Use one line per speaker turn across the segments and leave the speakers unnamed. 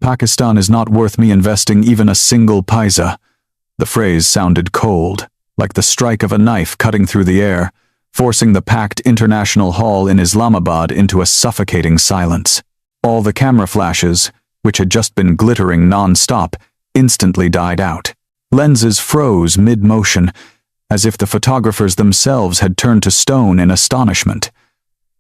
Pakistan is not worth me investing even a single paisa. The phrase sounded cold, like the strike of a knife cutting through the air, forcing the packed international hall in Islamabad into a suffocating silence. All the camera flashes, which had just been glittering non-stop, instantly died out. Lenses froze mid-motion, as if the photographers themselves had turned to stone in astonishment.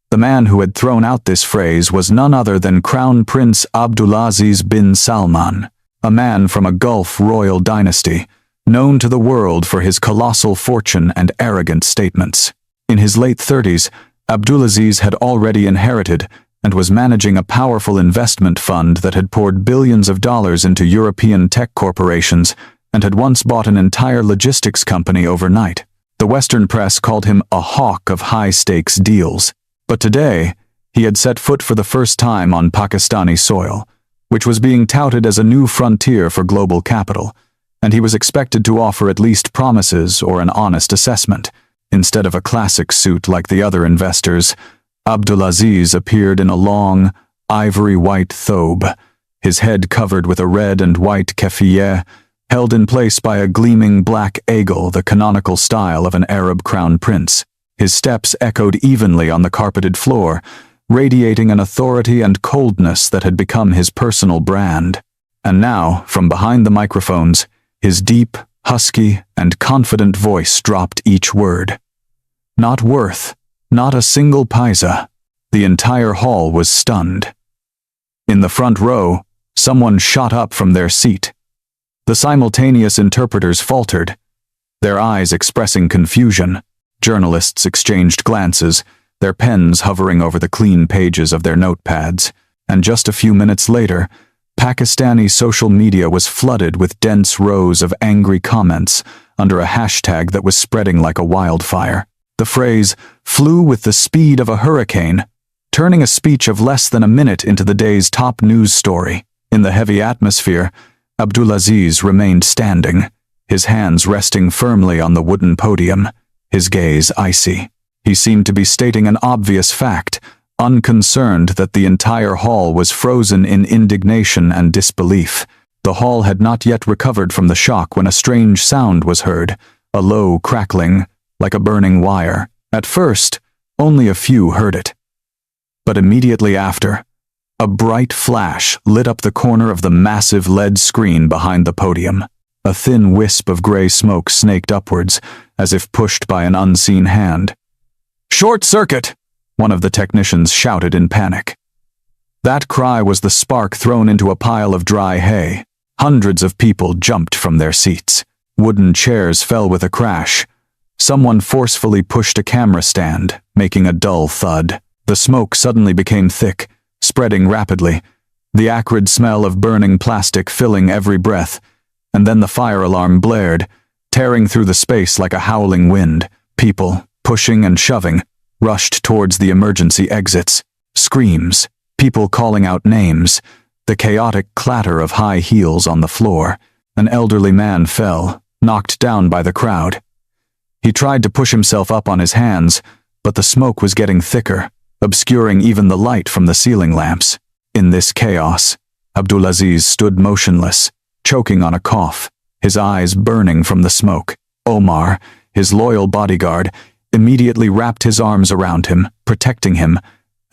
The man who had thrown out this phrase was none other than Crown Prince Abdulaziz bin Salman, a man from a Gulf royal dynasty, known to the world for his colossal fortune and arrogant statements. In his late 30s, Abdulaziz had already inherited and was managing a powerful investment fund that had poured billions of dollars into European tech corporations and had once bought an entire logistics company overnight. The Western press called him a hawk of high-stakes deals. But today, he had set foot for the first time on Pakistani soil, which was being touted as a new frontier for global capital, and he was expected to offer at least promises or an honest assessment. Instead of a classic suit like the other investors, Abdulaziz appeared in a long, ivory-white thobe, his head covered with a red and white keffiyeh, held in place by a gleaming black eagle, the canonical style of an Arab crown prince. His steps echoed evenly on the carpeted floor, radiating an authority and coldness that had become his personal brand. And now, from behind the microphones, his deep, husky, and confident voice dropped each word. Not worth, not a single paisa. The entire hall was stunned. In the front row, someone shot up from their seat. The simultaneous interpreters faltered, their eyes expressing confusion. Journalists exchanged glances, their pens hovering over the clean pages of their notepads, and just a few minutes later, Pakistani social media was flooded with dense rows of angry comments under a hashtag that was spreading like a wildfire. The phrase flew with the speed of a hurricane, turning a speech of less than a minute into the day's top news story. In the heavy atmosphere, Abdulaziz remained standing, his hands resting firmly on the wooden podium, his gaze icy. He seemed to be stating an obvious fact, unconcerned that the entire hall was frozen in indignation and disbelief. The hall had not yet recovered from the shock when a strange sound was heard, a low crackling, like a burning wire. At first, only a few heard it. But immediately after, a bright flash lit up the corner of the massive LED screen behind the podium. A thin wisp of gray smoke snaked upwards, as if pushed by an unseen hand. "Short circuit!" one of the technicians shouted in panic. That cry was the spark thrown into a pile of dry hay. Hundreds of people jumped from their seats. Wooden chairs fell with a crash. Someone forcefully pushed a camera stand, making a dull thud. The smoke suddenly became thick, spreading rapidly, the acrid smell of burning plastic filling every breath, and then the fire alarm blared, tearing through the space like a howling wind. People, pushing and shoving, rushed towards the emergency exits. Screams, people calling out names, the chaotic clatter of high heels on the floor. An elderly man fell, knocked down by the crowd. He tried to push himself up on his hands, but the smoke was getting thicker, obscuring even the light from the ceiling lamps. In this chaos, Abdulaziz stood motionless, choking on a cough, his eyes burning from the smoke. Omar, his loyal bodyguard, immediately wrapped his arms around him, protecting him,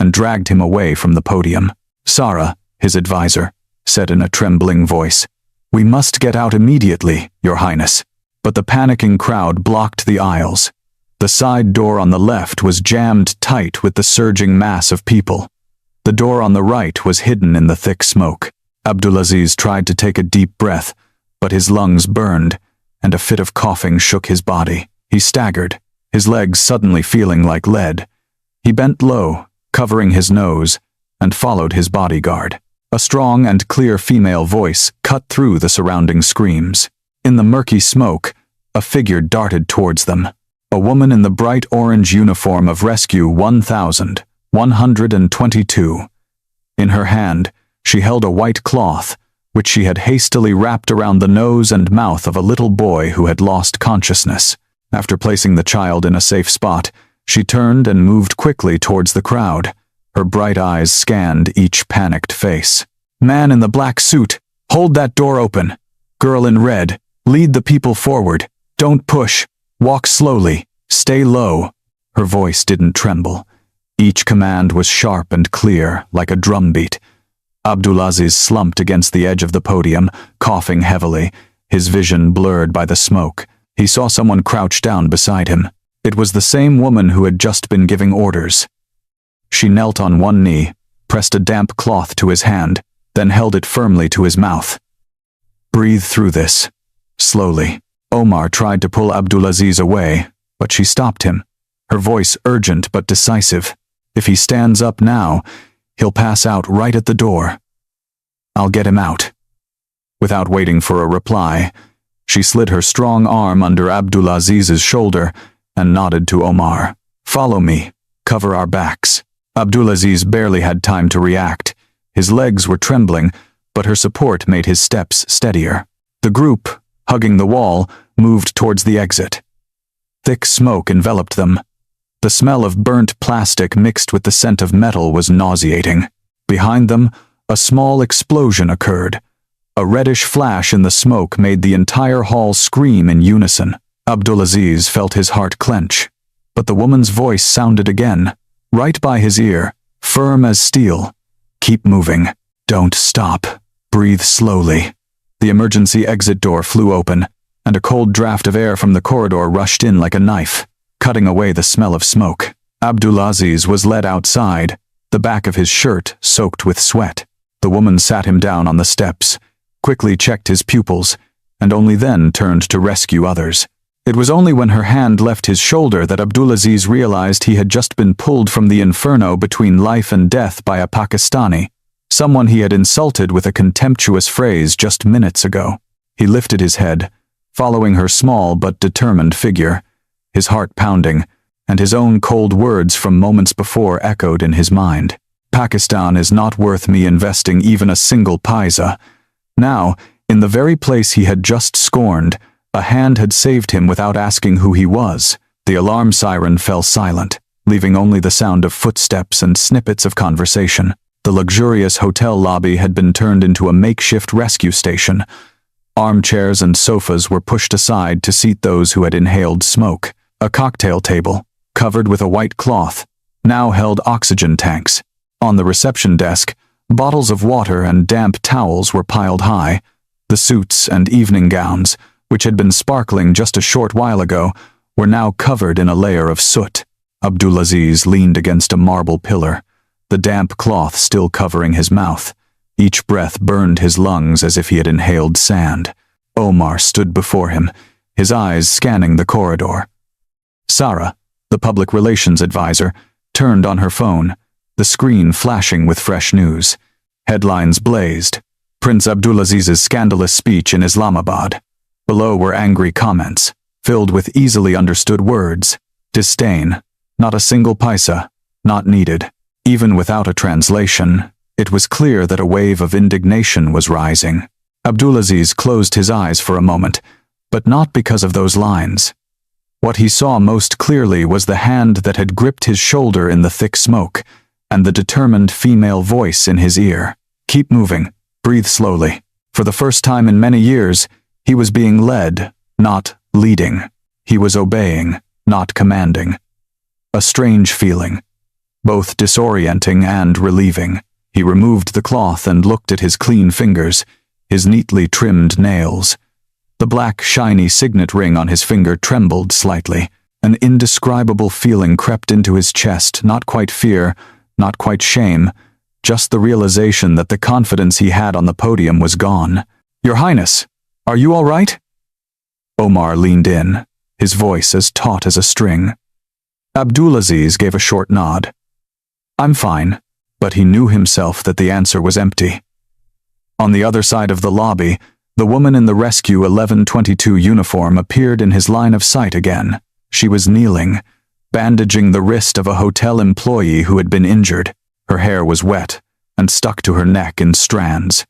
and dragged him away from the podium. Sarah, his advisor, said in a trembling voice, "We must get out immediately, Your Highness." But the panicking crowd blocked the aisles. The side door on the left was jammed tight with the surging mass of people. The door on the right was hidden in the thick smoke. Abdulaziz tried to take a deep breath, but his lungs burned, and a fit of coughing shook his body. He staggered, his legs suddenly feeling like lead. He bent low, covering his nose, and followed his bodyguard. A strong and clear female voice cut through the surrounding screams. In the murky smoke, a figure darted towards them. A woman in the bright orange uniform of Rescue 1122. In her hand, she held a white cloth, which she had hastily wrapped around the nose and mouth of a little boy who had lost consciousness. After placing the child in a safe spot, she turned and moved quickly towards the crowd. Her bright eyes scanned each panicked face. Man in the black suit, hold that door open. Girl in red, lead the people forward. Don't push. Walk slowly. Stay low. Her voice didn't tremble. Each command was sharp and clear, like a drumbeat. Abdulaziz slumped against the edge of the podium, coughing heavily, his vision blurred by the smoke. He saw someone crouch down beside him. It was the same woman who had just been giving orders. She knelt on one knee, pressed a damp cloth to his hand, then held it firmly to his mouth. Breathe through this. Slowly. Omar tried to pull Abdulaziz away, but she stopped him, her voice urgent but decisive. If he stands up now, he'll pass out right at the door. I'll get him out. Without waiting for a reply, she slid her strong arm under Abdulaziz's shoulder and nodded to Omar. Follow me. Cover our backs. Abdulaziz barely had time to react. His legs were trembling, but her support made his steps steadier. The group, hugging the wall, moved towards the exit. Thick smoke enveloped them. The smell of burnt plastic mixed with the scent of metal was nauseating. Behind them, a small explosion occurred. A reddish flash in the smoke made the entire hall scream in unison. Abdulaziz felt his heart clench. But the woman's voice sounded again, right by his ear, firm as steel. Keep moving. Don't stop. Breathe slowly. The emergency exit door flew open, and a cold draft of air from the corridor rushed in like a knife, cutting away the smell of smoke. Abdulaziz was led outside, the back of his shirt soaked with sweat. The woman sat him down on the steps, quickly checked his pupils, and only then turned to rescue others. It was only when her hand left his shoulder that Abdulaziz realized he had just been pulled from the inferno between life and death by a Pakistani, someone he had insulted with a contemptuous phrase just minutes ago. He lifted his head, following her small but determined figure, his heart pounding, and his own cold words from moments before echoed in his mind. Pakistan is not worth me investing even a single paisa. Now, in the very place he had just scorned, a hand had saved him without asking who he was. The alarm siren fell silent, leaving only the sound of footsteps and snippets of conversation. The luxurious hotel lobby had been turned into a makeshift rescue station. Armchairs and sofas were pushed aside to seat those who had inhaled smoke. A cocktail table, covered with a white cloth, now held oxygen tanks. On the reception desk, bottles of water and damp towels were piled high. The suits and evening gowns, which had been sparkling just a short while ago, were now covered in a layer of soot. Abdulaziz leaned against a marble pillar, the damp cloth still covering his mouth. Each breath burned his lungs as if he had inhaled sand. Omar stood before him, his eyes scanning the corridor. Sarah, the public relations advisor, turned on her phone, the screen flashing with fresh news. Headlines blazed. Prince Abdulaziz's scandalous speech in Islamabad. Below were angry comments, filled with easily understood words. Disdain. Not a single paisa. Not needed. Even without a translation, it was clear that a wave of indignation was rising. Abdulaziz closed his eyes for a moment, but not because of those lines. What he saw most clearly was the hand that had gripped his shoulder in the thick smoke, and the determined female voice in his ear. Keep moving. Breathe slowly. For the first time in many years, he was being led, not leading. He was obeying, not commanding. A strange feeling, both disorienting and relieving. He removed the cloth and looked at his clean fingers, his neatly trimmed nails. The black, shiny signet ring on his finger trembled slightly. An indescribable feeling crept into his chest, not quite fear, not quite shame, just the realization that the confidence he had on the podium was gone. Your Highness, are you all right? Omar leaned in, his voice as taut as a string. Abdulaziz gave a short nod. I'm fine, but he knew himself that the answer was empty. On the other side of the lobby, the woman in the Rescue 1122 uniform appeared in his line of sight again. She was kneeling, bandaging the wrist of a hotel employee who had been injured. Her hair was wet and stuck to her neck in strands.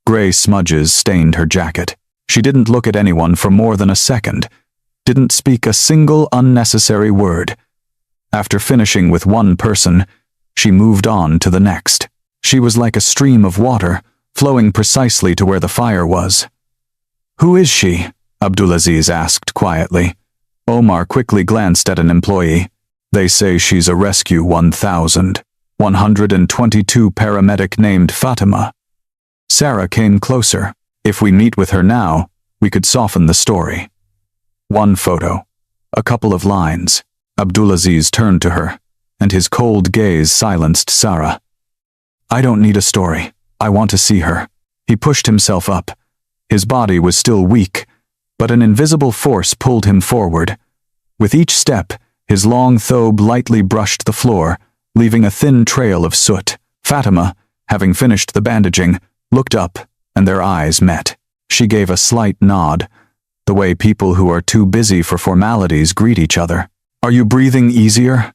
Gray smudges stained her jacket. She didn't look at anyone for more than a second, didn't speak a single unnecessary word. After finishing with one person, she moved on to the next. She was like a stream of water, flowing precisely to where the fire was. "Who is she?" Abdulaziz asked quietly. Omar quickly glanced at an employee. "They say she's a Rescue 1122 paramedic named Fatima." Sarah came closer. "If we meet with her now, we could soften the story." One photo. A couple of lines. Abdulaziz turned to her, and his cold gaze silenced Sarah. "I don't need a story. I want to see her." He pushed himself up. His body was still weak, but an invisible force pulled him forward. With each step, his long thobe lightly brushed the floor, leaving a thin trail of soot. Fatima, having finished the bandaging, looked up, and their eyes met. She gave a slight nod, the way people who are too busy for formalities greet each other. "Are you breathing easier?"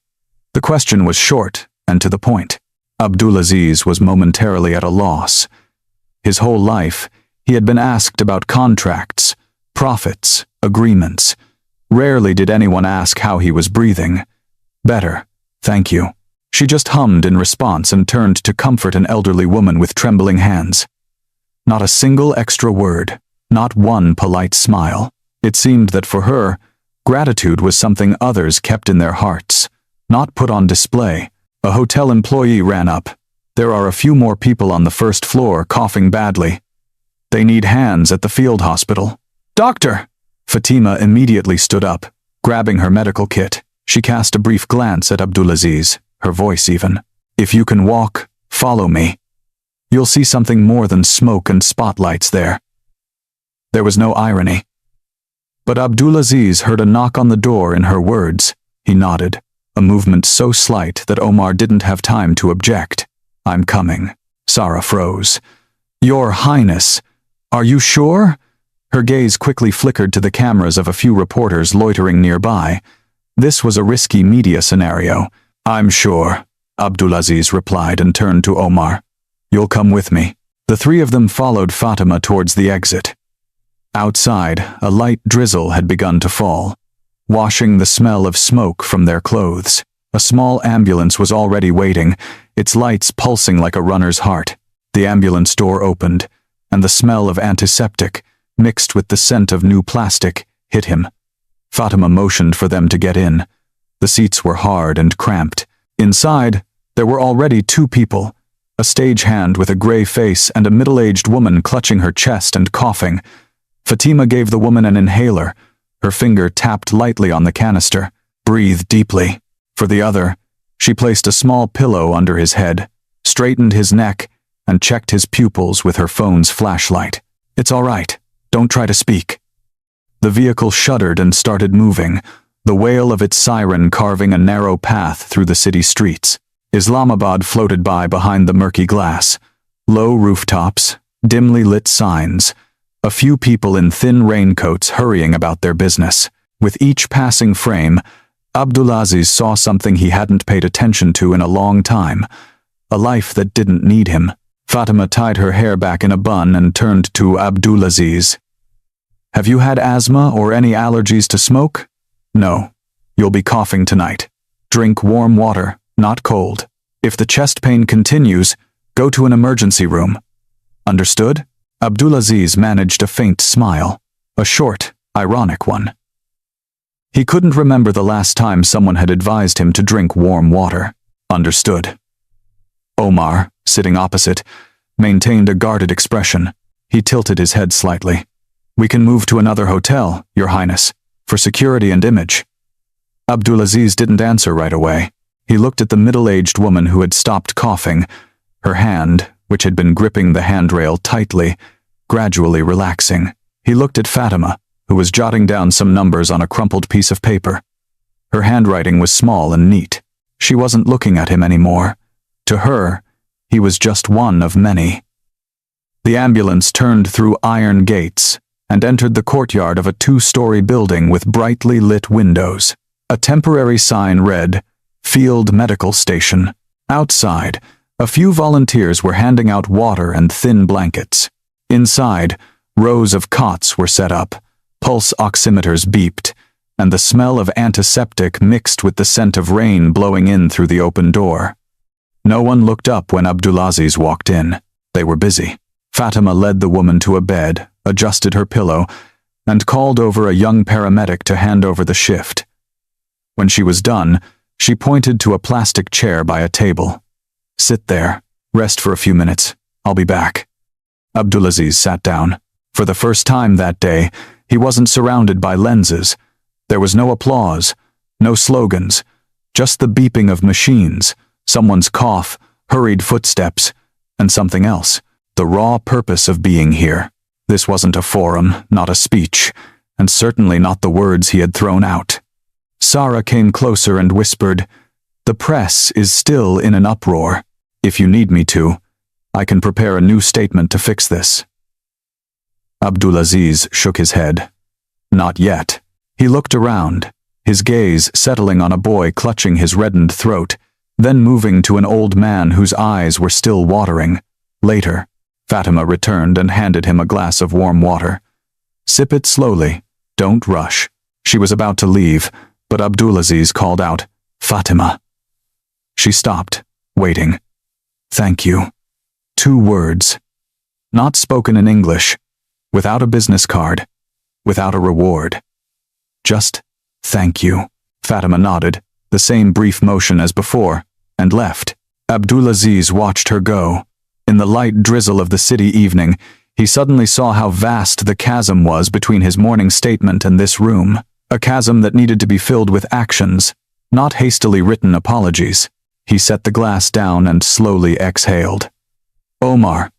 The question was short and to the point. Abdulaziz was momentarily at a loss. His whole life, he had been asked about contracts, profits, agreements. Rarely did anyone ask how he was breathing. "Better, thank you." She just hummed in response and turned to comfort an elderly woman with trembling hands. Not a single extra word, not one polite smile. It seemed that for her, gratitude was something others kept in their hearts, not put on display. A hotel employee ran up. "There are a few more people on the first floor coughing badly. They need hands at the field hospital." "Doctor!" Fatima immediately stood up, grabbing her medical kit. She cast a brief glance at Abdulaziz, her voice even. "If you can walk, follow me. You'll see something more than smoke and spotlights there." There was no irony. But Abdulaziz heard a knock on the door in her words. He nodded, a movement so slight that Omar didn't have time to object. "I'm coming." Sarah froze. "Your Highness, are you sure?" Her gaze quickly flickered to the cameras of a few reporters loitering nearby. This was a risky media scenario. "I'm sure," Abdulaziz replied and turned to Omar. "You'll come with me." The three of them followed Fatima towards the exit. Outside, a light drizzle had begun to fall, washing the smell of smoke from their clothes. A small ambulance was already waiting, its lights pulsing like a runner's heart. The ambulance door opened, and the smell of antiseptic, mixed with the scent of new plastic, hit him. Fatima motioned for them to get in. The seats were hard and cramped. Inside, there were already two people, a stagehand with a gray face and a middle-aged woman clutching her chest and coughing. Fatima gave the woman an inhaler. Her finger tapped lightly on the canister. "Breathe deeply." For the other, she placed a small pillow under his head, straightened his neck, and checked his pupils with her phone's flashlight. "It's all right. Don't try to speak." The vehicle shuddered and started moving, the wail of its siren carving a narrow path through the city streets. Islamabad floated by behind the murky glass. Low rooftops, dimly lit signs, a few people in thin raincoats hurrying about their business. With each passing frame, Abdulaziz saw something he hadn't paid attention to in a long time, a life that didn't need him. Fatima tied her hair back in a bun and turned to Abdulaziz. "Have you had asthma or any allergies to smoke?" "No. You'll be coughing tonight. Drink warm water, not cold. If the chest pain continues, go to an emergency room. Understood?" Abdulaziz managed a faint smile, a short, ironic one. He couldn't remember the last time someone had advised him to drink warm water. Understood. Omar, sitting opposite, maintained a guarded expression. He tilted his head slightly. "We can move to another hotel, Your Highness, for security and image." Abdulaziz didn't answer right away. He looked at the middle-aged woman who had stopped coughing, her hand, which had been gripping the handrail tightly, gradually relaxing. He looked at Fatima, who was jotting down some numbers on a crumpled piece of paper. Her handwriting was small and neat. She wasn't looking at him anymore. To her, he was just one of many. The ambulance turned through iron gates and entered the courtyard of a 2-story building with brightly lit windows. A temporary sign read, "Field Medical Station." Outside, a few volunteers were handing out water and thin blankets. Inside, rows of cots were set up, pulse oximeters beeped, and the smell of antiseptic mixed with the scent of rain blowing in through the open door. No one looked up when Abdulaziz walked in. They were busy. Fatima led the woman to a bed, adjusted her pillow, and called over a young paramedic to hand over the shift. When she was done, she pointed to a plastic chair by a table. "Sit there. Rest for a few minutes. I'll be back." Abdulaziz sat down. For the first time that day, he wasn't surrounded by lenses. There was no applause, no slogans, just the beeping of machines, someone's cough, hurried footsteps, and something else. The raw purpose of being here. This wasn't a forum, not a speech, and certainly not the words he had thrown out. Sarah came closer and whispered, "The press is still in an uproar. If you need me to, I can prepare a new statement to fix this." Abdulaziz shook his head. Not yet. He looked around, his gaze settling on a boy clutching his reddened throat, then moving to an old man whose eyes were still watering. Later, Fatima returned and handed him a glass of warm water. "Sip it slowly. Don't rush." She was about to leave, but Abdulaziz called out, "Fatima." She stopped, waiting. "Thank you." 2 words. Not spoken in English, without a business card, without a reward. Just, "Thank you." Fatima nodded, the same brief motion as before, and left. Abdulaziz watched her go. In the light drizzle of the city evening, he suddenly saw how vast the chasm was between his morning statement and this room, a chasm that needed to be filled with actions, not hastily written apologies. He set the glass down and slowly exhaled. "Omar,"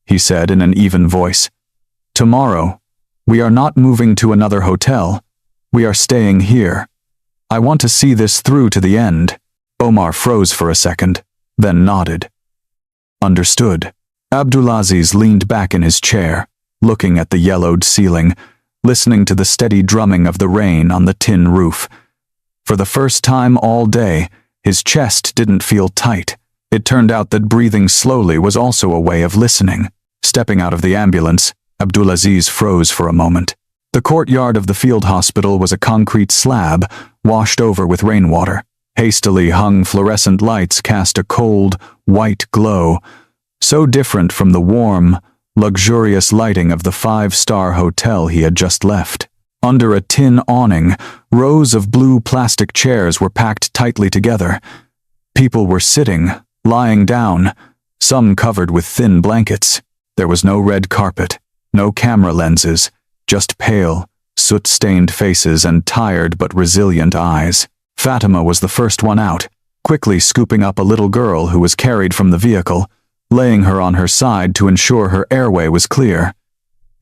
he said in an even voice, "tomorrow, we are not moving to another hotel. We are staying here. I want to see this through to the end." Omar froze for a second, then nodded. "Understood." Abdulaziz leaned back in his chair, looking at the yellowed ceiling, listening to the steady drumming of the rain on the tin roof. For the first time all day, his chest didn't feel tight. It turned out that breathing slowly was also a way of listening. Stepping out of the ambulance, Abdulaziz froze for a moment. The courtyard of the field hospital was a concrete slab, washed over with rainwater. Hastily hung fluorescent lights cast a cold, white glow, so different from the warm, luxurious lighting of the 5-star hotel he had just left. Under a tin awning, rows of blue plastic chairs were packed tightly together. People were sitting, lying down, some covered with thin blankets. There was no red carpet, no camera lenses, just pale, soot-stained faces and tired but resilient eyes. Fatima was the first one out, quickly scooping up a little girl who was carried from the vehicle, laying her on her side to ensure her airway was clear.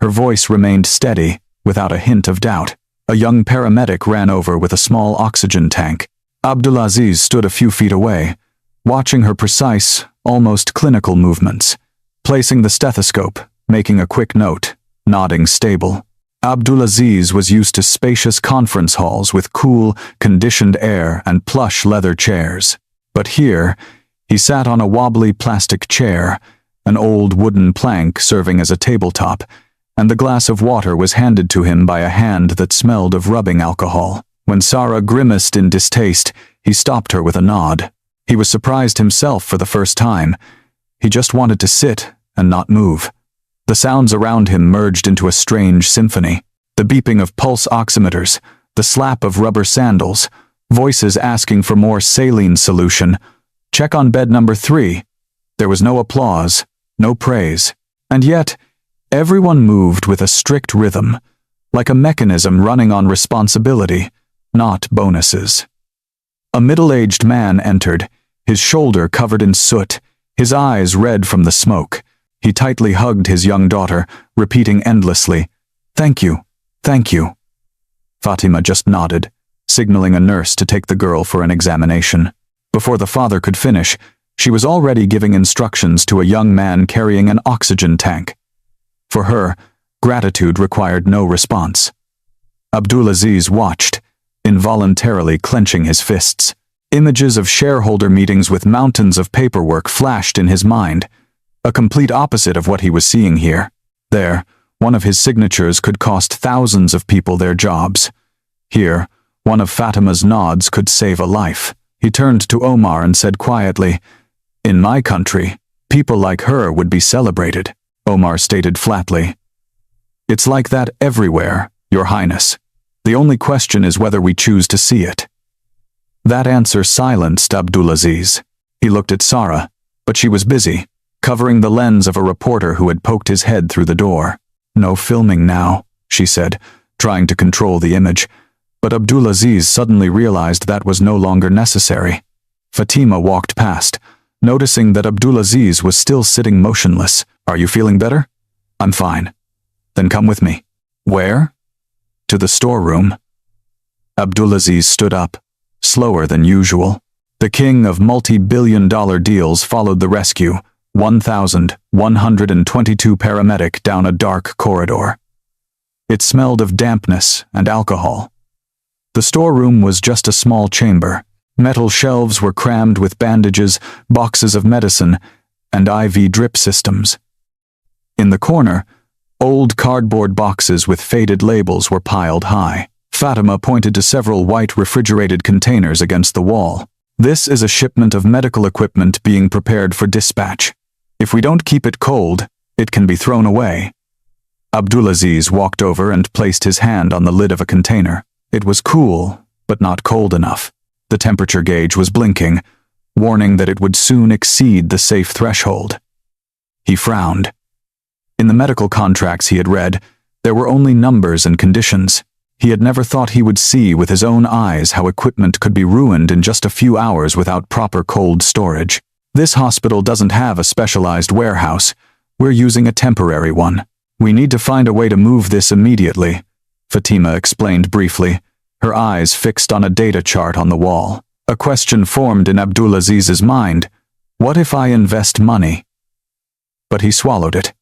Her voice remained steady, without a hint of doubt. A young paramedic ran over with a small oxygen tank. Abdulaziz stood a few feet away, watching her precise, almost clinical movements, placing the stethoscope, making a quick note, nodding stable. Abdulaziz was used to spacious conference halls with cool, conditioned air and plush leather chairs. But here, he sat on a wobbly plastic chair, an old wooden plank serving as a tabletop, and the glass of water was handed to him by a hand that smelled of rubbing alcohol. When Sarah grimaced in distaste, he stopped her with a nod. He was surprised himself for the first time. He just wanted to sit and not move. The sounds around him merged into a strange symphony. The beeping of pulse oximeters, the slap of rubber sandals, voices asking for more saline solution. "Check on bed number 3. There was no applause, no praise. And yet, everyone moved with a strict rhythm, like a mechanism running on responsibility, not bonuses. A middle-aged man entered, his shoulder covered in soot, his eyes red from the smoke. He tightly hugged his young daughter, repeating endlessly, "Thank you, thank you." Fatima just nodded, signaling a nurse to take the girl for an examination. Before the father could finish, she was already giving instructions to a young man carrying an oxygen tank. For her, gratitude required no response. Abdulaziz watched, involuntarily clenching his fists. Images of shareholder meetings with mountains of paperwork flashed in his mind, a complete opposite of what he was seeing here. There, one of his signatures could cost thousands of people their jobs. Here, one of Fatima's nods could save a life. He turned to Omar and said quietly, "In my country, people like her would be celebrated." Omar stated flatly. It's like that everywhere, Your Highness. The only question is whether we choose to see it. That answer silenced Abdulaziz. He looked at Sarah, but she was busy, covering the lens of a reporter who had poked his head through the door. No filming now, she said, trying to control the image, but Abdulaziz suddenly realized that was no longer necessary. Fatima walked past, noticing that Abdulaziz was still sitting motionless. Are you feeling better? I'm fine. Then come with me. Where? To the storeroom. Abdulaziz stood up, slower than usual. The king of multi-billion-dollar deals followed the rescue, 1,122 paramedic down a dark corridor. It smelled of dampness and alcohol. The storeroom was just a small chamber. Metal shelves were crammed with bandages, boxes of medicine, and IV drip systems. In the corner, old cardboard boxes with faded labels were piled high. Fatima pointed to several white refrigerated containers against the wall. This is a shipment of medical equipment being prepared for dispatch. If we don't keep it cold, it can be thrown away. Abdulaziz walked over and placed his hand on the lid of a container. It was cool, but not cold enough. The temperature gauge was blinking, warning that it would soon exceed the safe threshold. He frowned. In the medical contracts he had read, there were only numbers and conditions. He had never thought he would see with his own eyes how equipment could be ruined in just a few hours without proper cold storage. This hospital doesn't have a specialized warehouse. We're using a temporary one. We need to find a way to move this immediately, Fatima explained briefly, her eyes fixed on a data chart on the wall. A question formed in Abdulaziz's mind. What if I invest money? But he swallowed it.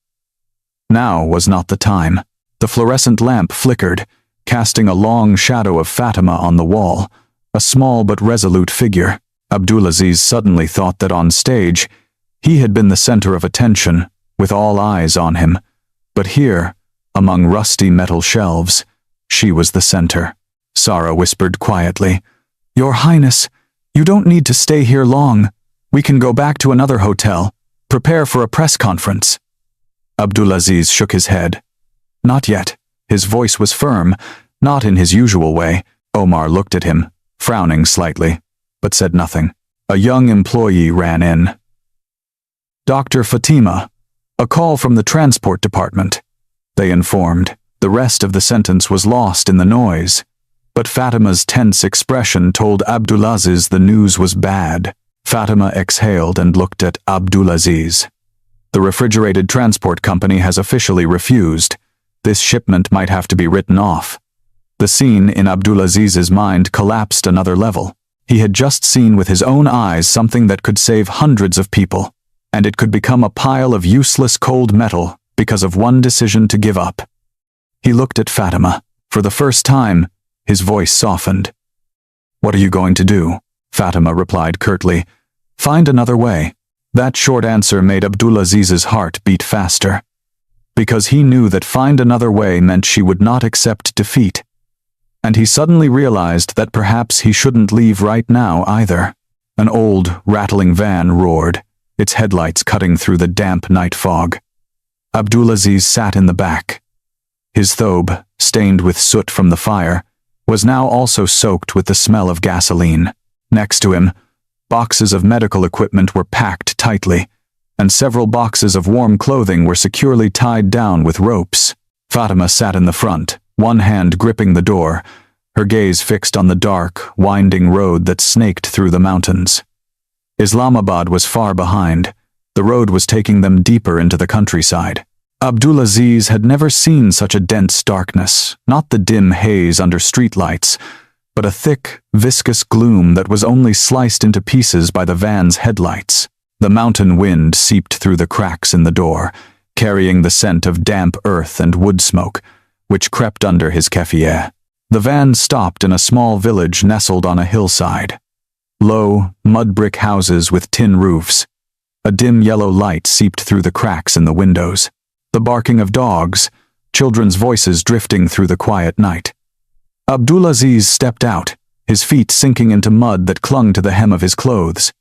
Now was not the time. The fluorescent lamp flickered, casting a long shadow of Fatima on the wall, a small but resolute figure. Abdulaziz suddenly thought that on stage, he had been the center of attention, with all eyes on him. But here, among rusty metal shelves, she was the center. Sarah whispered quietly, Your Highness, you don't need to stay here long. We can go back to another hotel. Prepare for a press conference. Abdulaziz shook his head. Not yet. His voice was firm, not in his usual way. Omar looked at him, frowning slightly, but said nothing. A young employee ran in. Dr. Fatima, a call from the transport department, they informed. The rest of the sentence was lost in the noise, but Fatima's tense expression told Abdulaziz the news was bad. Fatima exhaled and looked at Abdulaziz. The refrigerated transport company has officially refused. This shipment might have to be written off. The scene in Abdulaziz's mind collapsed another level. He had just seen with his own eyes something that could save hundreds of people, and it could become a pile of useless cold metal because of one decision to give up. He looked at Fatima. For the first time, his voice softened. What are you going to do? Fatima replied curtly. Find another way. That short answer made Abdulaziz's heart beat faster, because he knew that find another way meant she would not accept defeat. And he suddenly realized that perhaps he shouldn't leave right now either. An old, rattling van roared, its headlights cutting through the damp night fog. Abdulaziz sat in the back. His thobe, stained with soot from the fire, was now also soaked with the smell of gasoline. Next to him, boxes of medical equipment were packed tightly, and several boxes of warm clothing were securely tied down with ropes. Fatima sat in the front, one hand gripping the door, her gaze fixed on the dark, winding road that snaked through the mountains. Islamabad was far behind. The road was taking them deeper into the countryside. Abdulaziz had never seen such a dense darkness, not the dim haze under streetlights, but a thick, viscous gloom that was only sliced into pieces by the van's headlights. The mountain wind seeped through the cracks in the door, carrying the scent of damp earth and wood smoke, which crept under his keffiyeh. The van stopped in a small village nestled on a hillside. Low, mud-brick houses with tin roofs. A dim yellow light seeped through the cracks in the windows. The barking of dogs, children's voices drifting through the quiet night. Abdulaziz stepped out, his feet sinking into mud that clung to the hem of his clothes.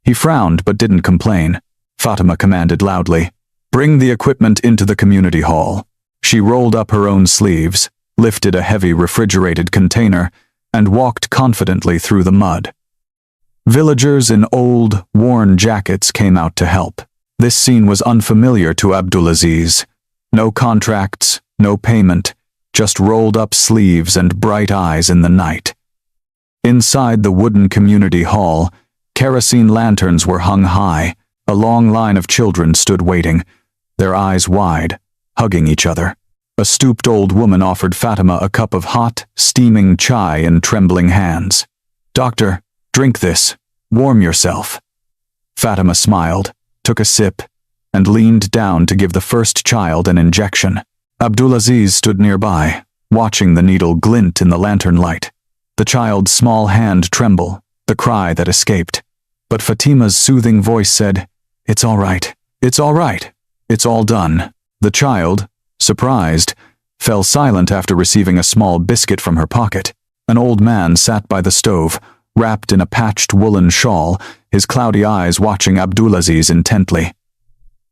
He frowned but didn't complain. Fatima commanded loudly, Bring the equipment into the community hall. She rolled up her own sleeves, lifted a heavy refrigerated container, and walked confidently through the mud. Villagers in old, worn jackets came out to help. This scene was unfamiliar to Abdulaziz. No contracts, no payment, just rolled-up sleeves and bright eyes in the night. Inside the wooden community hall, kerosene lanterns were hung high. A long line of children stood waiting, their eyes wide, hugging each other. A stooped old woman offered Fatima a cup of hot, steaming chai in trembling hands. "Doctor, drink this. Warm yourself." Fatima smiled, took a sip, and leaned down to give the first child an injection. Abdulaziz stood nearby, watching the needle glint in the lantern light. The child's small hand tremble, the cry that escaped. But Fatima's soothing voice said, "It's all right. It's all right. It's all done." The child, surprised, fell silent after receiving a small biscuit from her pocket. An old man sat by the stove, wrapped in a patched woolen shawl, his cloudy eyes watching Abdulaziz intently.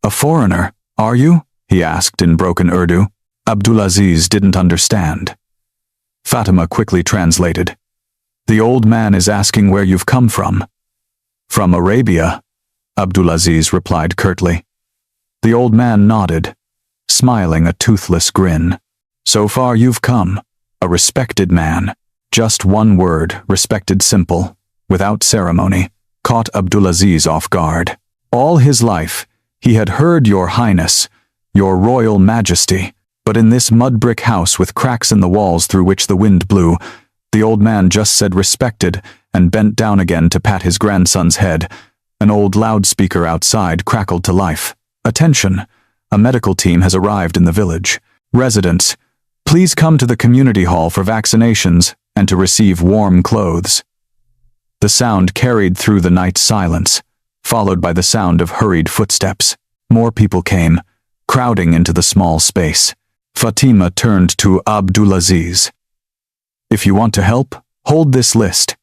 "A foreigner, are you?" he asked in broken Urdu. Abdulaziz didn't understand. Fatima quickly translated. "The old man is asking where you've come from." "From Arabia," Abdulaziz replied curtly. The old man nodded, smiling a toothless grin. "So far you've come, a respected man." Just one word, respected simple, without ceremony, caught Abdulaziz off guard. All his life, he had heard "Your Highness," "Your Royal Majesty," but in this mud-brick house with cracks in the walls through which the wind blew, the old man just said "respected" and bent down again to pat his grandson's head. An old loudspeaker outside crackled to life. "Attention! A medical team has arrived in the village. Residents, please come to the community hall for vaccinations and to receive warm clothes." The sound carried through the night silence, followed by the sound of hurried footsteps. More people came, crowding into the small space. Fatima turned to Abdulaziz. "If you want to help, hold this list.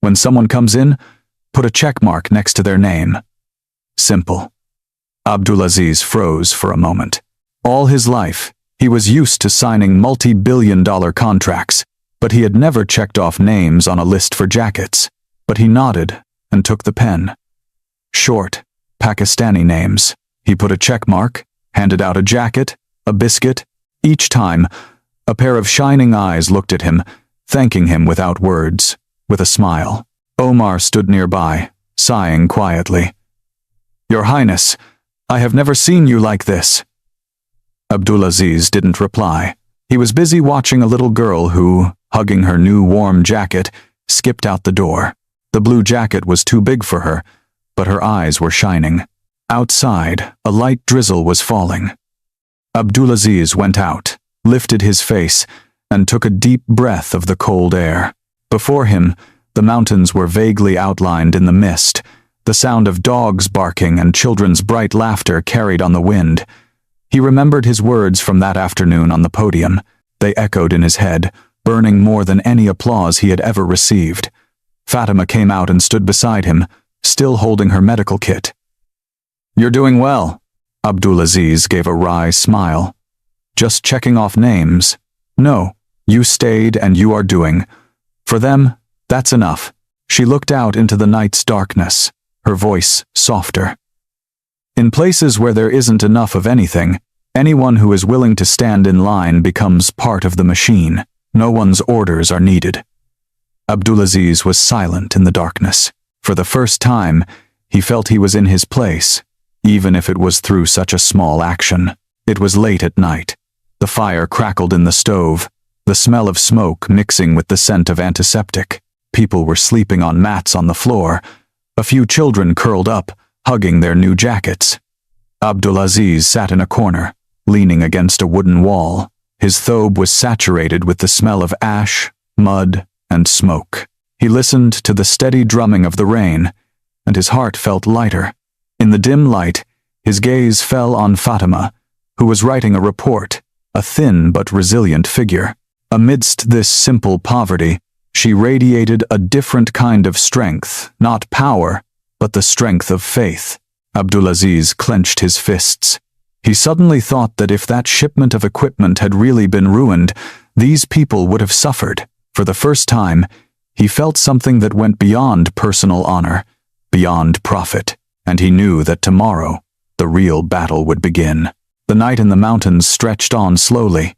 When someone comes in, put a check mark next to their name. Simple." Abdulaziz froze for a moment. All his life, he was used to signing multi-billion-dollar contracts, but he had never checked off names on a list for jackets. But he nodded and took the pen. Short, Pakistani names. He put a check mark, handed out a jacket, a biscuit. Each time, a pair of shining eyes looked at him, thanking him without words, with a smile. Omar stood nearby, sighing quietly. "Your Highness, I have never seen you like this." Abdulaziz didn't reply. He was busy watching a little girl who, hugging her new warm jacket, skipped out the door. The blue jacket was too big for her, but her eyes were shining. Outside, a light drizzle was falling. Abdulaziz went out, lifted his face, and took a deep breath of the cold air. Before him, the mountains were vaguely outlined in the mist. The sound of dogs barking and children's bright laughter carried on the wind. He remembered his words from that afternoon on the podium. They echoed in his head, burning more than any applause he had ever received. Fatima came out and stood beside him, still holding her medical kit. "You're doing well." Abdulaziz gave a wry smile. "Just checking off names. No, you stayed and you are doing. For them, that's enough." She looked out into the night's darkness, her voice softer. "In places where there isn't enough of anything, anyone who is willing to stand in line becomes part of the machine. No one's orders are needed." Abdulaziz was silent in the darkness. For the first time, he felt he was in his place, even if it was through such a small action. It was late at night. The fire crackled in the stove, the smell of smoke mixing with the scent of antiseptic. People were sleeping on mats on the floor, a few children curled up, hugging their new jackets. Abdulaziz sat in a corner, leaning against a wooden wall. His thobe was saturated with the smell of ash, mud, and smoke. He listened to the steady drumming of the rain, and his heart felt lighter. In the dim light, his gaze fell on Fatima, who was writing a report, a thin but resilient figure. Amidst this simple poverty, she radiated a different kind of strength, not power, but the strength of faith. Abdulaziz clenched his fists. He suddenly thought that if that shipment of equipment had really been ruined, these people would have suffered. For the first time, he felt something that went beyond personal honor, beyond profit, and he knew that tomorrow, the real battle would begin. The night in the mountains stretched on slowly.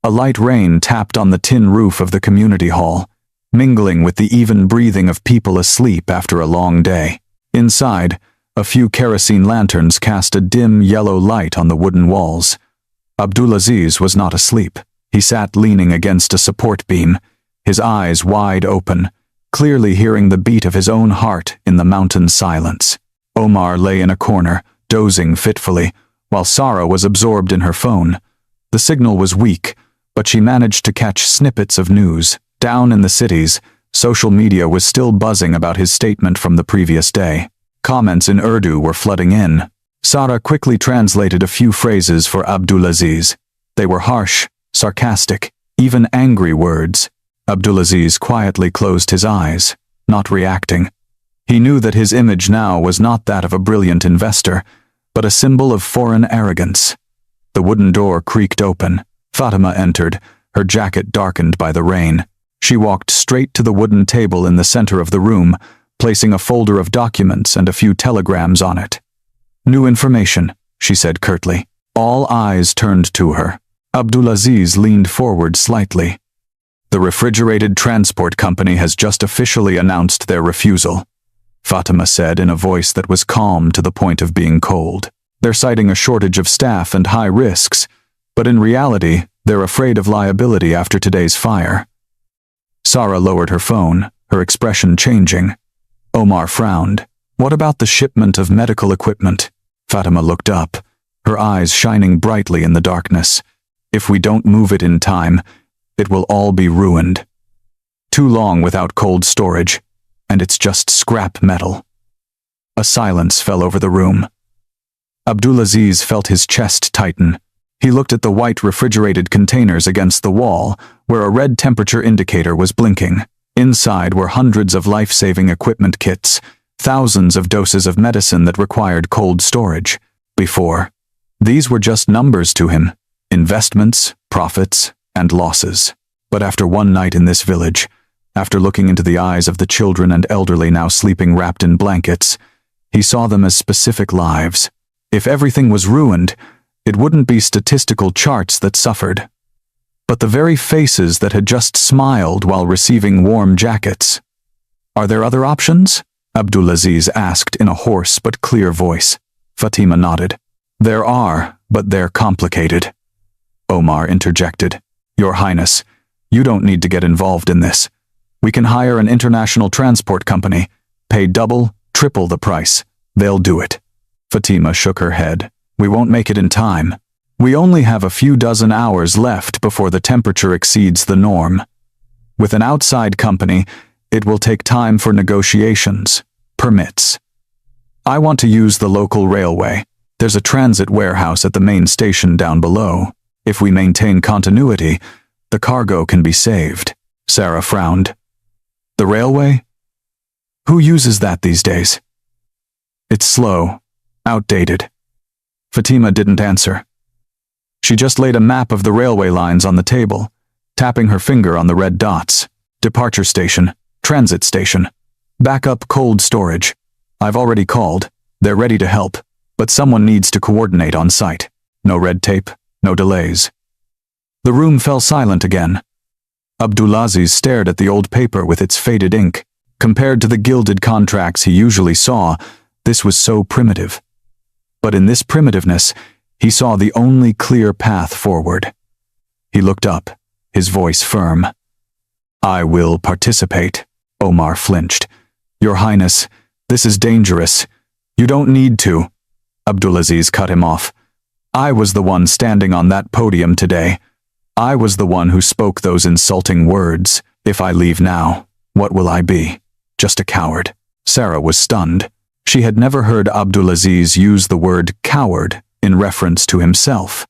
A light rain tapped on the tin roof of the community hall, mingling with the even breathing of people asleep after a long day. Inside, a few kerosene lanterns cast a dim yellow light on the wooden walls. Abdulaziz was not asleep. He sat leaning against a support beam, his eyes wide open, clearly hearing the beat of his own heart in the mountain silence. Omar lay in a corner, dozing fitfully, while Sarah was absorbed in her phone. The signal was weak, but she managed to catch snippets of news. Down in the cities, social media was still buzzing about his statement from the previous day. Comments in Urdu were flooding in. Sarah quickly translated a few phrases for Abdulaziz. They were harsh, sarcastic, even angry words. Abdulaziz quietly closed his eyes, not reacting. He knew that his image now was not that of a brilliant investor, but a symbol of foreign arrogance. The wooden door creaked open. Fatima entered, her jacket darkened by the rain. She walked straight to the wooden table in the center of the room, placing a folder of documents and a few telegrams on it. "New information," she said curtly. All eyes turned to her. Abdulaziz leaned forward slightly. "The refrigerated transport company has just officially announced their refusal," Fatima said in a voice that was calm to the point of being cold. "They're citing a shortage of staff and high risks, but in reality, they're afraid of liability after today's fire." Sarah lowered her phone, her expression changing. Omar frowned. "What about the shipment of medical equipment?" Fatima looked up, her eyes shining brightly in the darkness. "If we don't move it in time, it will all be ruined. Too long without cold storage, and it's just scrap metal." A silence fell over the room. Abdulaziz felt his chest tighten. He looked at the white refrigerated containers against the wall, where a red temperature indicator was blinking. Inside were hundreds of life-saving equipment kits, thousands of doses of medicine that required cold storage. Before, these were just numbers to him, investments, profits, and losses. But after one night in this village, after looking into the eyes of the children and elderly now sleeping wrapped in blankets, he saw them as specific lives. If everything was ruined, it wouldn't be statistical charts that suffered, but the very faces that had just smiled while receiving warm jackets. "Are there other options?" Abdulaziz asked in a hoarse but clear voice. Fatima nodded. "There are, but they're complicated." Omar interjected. "Your Highness, you don't need to get involved in this. We can hire an international transport company, pay double, triple the price. They'll do it." Fatima shook her head. "We won't make it in time. We only have a few dozen hours left before the temperature exceeds the norm. With an outside company, it will take time for negotiations, permits. I want to use the local railway. There's a transit warehouse at the main station down below. If we maintain continuity, the cargo can be saved." Sarah frowned. "The railway? Who uses that these days?" "It's slow, outdated." Fatima didn't answer. She just laid a map of the railway lines on the table, tapping her finger on the red dots. "Departure station, transit station, backup cold storage. I've already called. They're ready to help, but someone needs to coordinate on site. No red tape, no delays." The room fell silent again. Abdulaziz stared at the old paper with its faded ink. Compared to the gilded contracts he usually saw, this was so primitive. But in this primitiveness, he saw the only clear path forward. He looked up, his voice firm. "I will participate." Omar flinched. "Your Highness, this is dangerous. You don't need to." Abdulaziz cut him off. "I was the one standing on that podium today. I was the one who spoke those insulting words. If I leave now, what will I be? Just a coward." Sarah was stunned. She had never heard Abdulaziz use the word coward in reference to himself.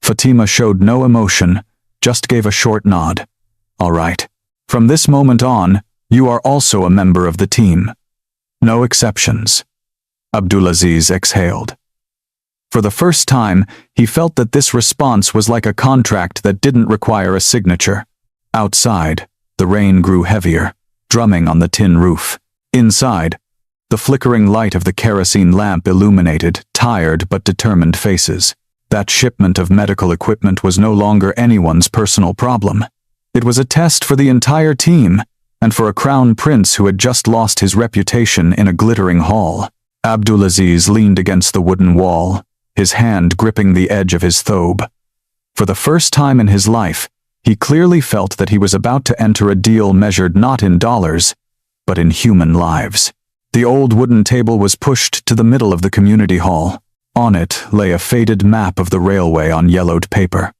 Fatima showed no emotion, just gave a short nod. "All right. From this moment on, you are also a member of the team. No exceptions." Abdulaziz exhaled. For the first time, he felt that this response was like a contract that didn't require a signature. Outside, the rain grew heavier, drumming on the tin roof. Inside, the flickering light of the kerosene lamp illuminated tired but determined faces. That shipment of medical equipment was no longer anyone's personal problem. It was a test for the entire team, and for a crown prince who had just lost his reputation in a glittering hall. Abdulaziz leaned against the wooden wall, his hand gripping the edge of his thobe. For the first time in his life, he clearly felt that he was about to enter a deal measured not in dollars, but in human lives. The old wooden table was pushed to the middle of the community hall. On it lay a faded map of the railway on yellowed paper.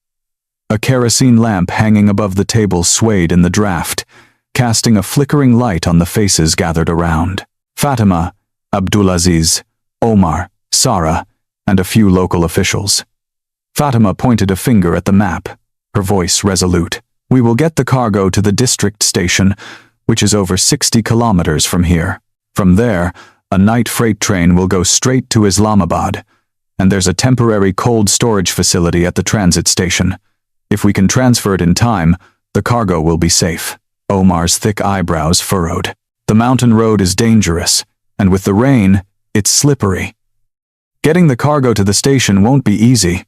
A kerosene lamp hanging above the table swayed in the draft, casting a flickering light on the faces gathered around. Fatima, Abdulaziz, Omar, Sarah, and a few local officials. Fatima pointed a finger at the map, her voice resolute. "We will get the cargo to the district station, which is over 60 kilometers from here. From there, a night freight train will go straight to Islamabad, and there's a temporary cold storage facility at the transit station. If we can transfer it in time, the cargo will be safe." Omar's thick eyebrows furrowed. "The mountain road is dangerous, and with the rain, it's slippery. Getting the cargo to the station won't be easy.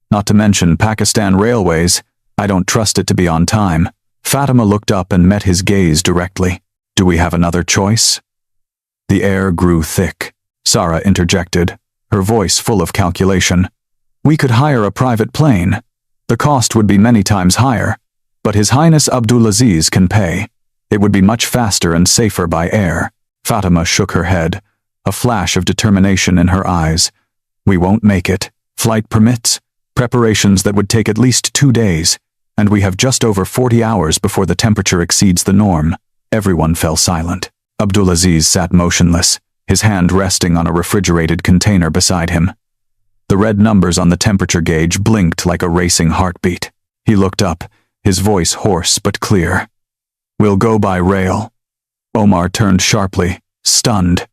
Not to mention Pakistan Railways, I don't trust it to be on time." Fatima looked up and met his gaze directly. "Do we have another choice?" The air grew thick. Sarah interjected, her voice full of calculation. "We could hire a private plane. The cost would be many times higher, but His Highness Abdulaziz can pay. It would be much faster and safer by air." Fatima shook her head, a flash of determination in her eyes. "We won't make it. Flight permits, preparations that would take at least 2 days, and we have just over 40 hours before the temperature exceeds the norm." Everyone fell silent. Abdulaziz sat motionless, his hand resting on a refrigerated container beside him. The red numbers on the temperature gauge blinked like a racing heartbeat. He looked up, his voice hoarse but clear. "We'll go by rail." Omar turned sharply, stunned.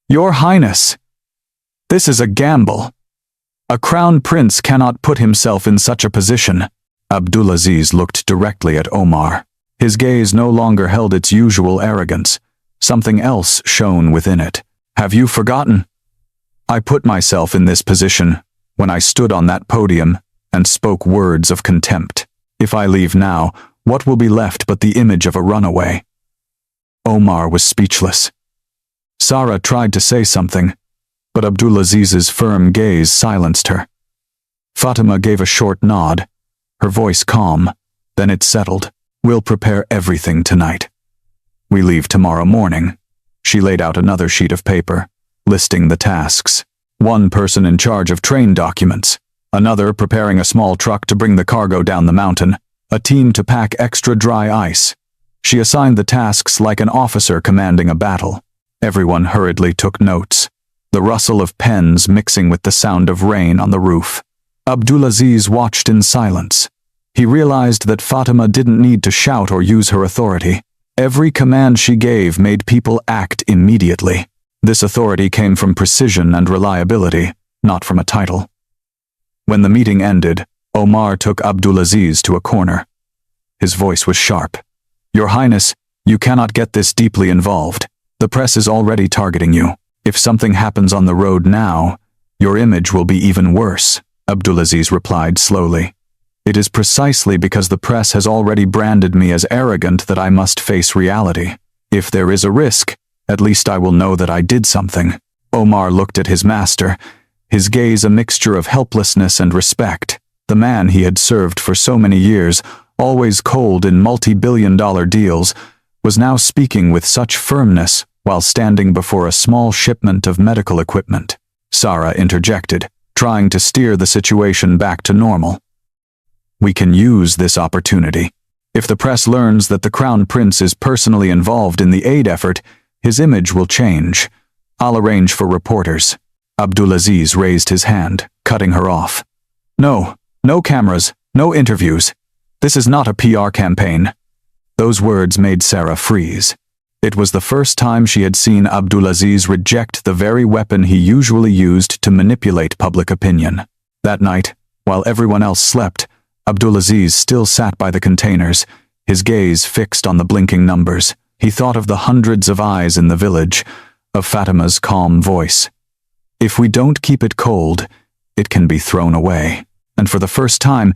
"Your Highness! This is a gamble. A crown prince cannot put himself in such a position." Abdulaziz looked directly at Omar. His gaze no longer held its usual arrogance. Something else shone within it. "Have you forgotten? I put myself in this position when I stood on that podium and spoke words of contempt. If I leave now, what will be left but the image of a runaway?" Omar was speechless. Sarah tried to say something, but Abdulaziz's firm gaze silenced her. Fatima gave a short nod, her voice calm, then it settled. "We'll prepare everything tonight. We leave tomorrow morning." She laid out another sheet of paper, listing the tasks. One person in charge of train documents, another preparing a small truck to bring the cargo down the mountain, a team to pack extra dry ice. She assigned the tasks like an officer commanding a battle. Everyone hurriedly took notes, the rustle of pens mixing with the sound of rain on the roof. Abdulaziz watched in silence. He realized that Fatima didn't need to shout or use her authority. Every command she gave made people act immediately. This authority came from precision and reliability, not from a title. When the meeting ended, Omar took Abdulaziz to a corner. His voice was sharp. "Your Highness, you cannot get this deeply involved. The press is already targeting you. If something happens on the road now, your image will be even worse," Abdulaziz replied slowly. "It is precisely because the press has already branded me as arrogant that I must face reality. If there is a risk, at least I will know that I did something." Omar looked at his master, his gaze a mixture of helplessness and respect. The man he had served for so many years, always cold in multi-billion-dollar deals, was now speaking with such firmness while standing before a small shipment of medical equipment. Sarah interjected, trying to steer the situation back to normal. "We can use this opportunity. If the press learns that the Crown Prince is personally involved in the aid effort, his image will change. I'll arrange for reporters." Abdulaziz raised his hand, cutting her off. "No, no cameras, no interviews. This is not a PR campaign." Those words made Sarah freeze. It was the first time she had seen Abdulaziz reject the very weapon he usually used to manipulate public opinion. That night, while everyone else slept, Abdulaziz still sat by the containers, his gaze fixed on the blinking numbers. He thought of the hundreds of eyes in the village, of Fatima's calm voice. If we don't keep it cold, it can be thrown away. And for the first time,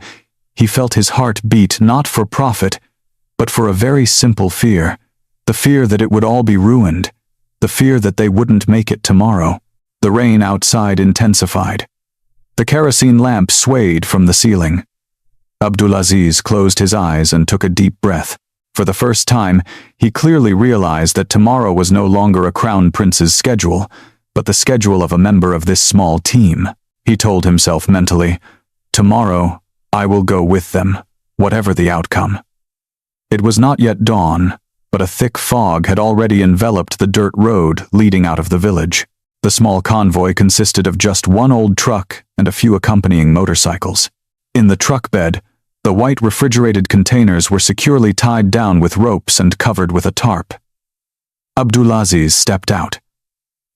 he felt his heart beat not for profit, but for a very simple fear. The fear that it would all be ruined. The fear that they wouldn't make it tomorrow. The rain outside intensified. The kerosene lamp swayed from the ceiling. Abdulaziz closed his eyes and took a deep breath. For the first time, he clearly realized that tomorrow was no longer a crown prince's schedule, but the schedule of a member of this small team. He told himself mentally, "Tomorrow, I will go with them, whatever the outcome." It was not yet dawn, but a thick fog had already enveloped the dirt road leading out of the village. The small convoy consisted of just one old truck and a few accompanying motorcycles. In the truck bed, the white refrigerated containers were securely tied down with ropes and covered with a tarp. Abdulaziz stepped out.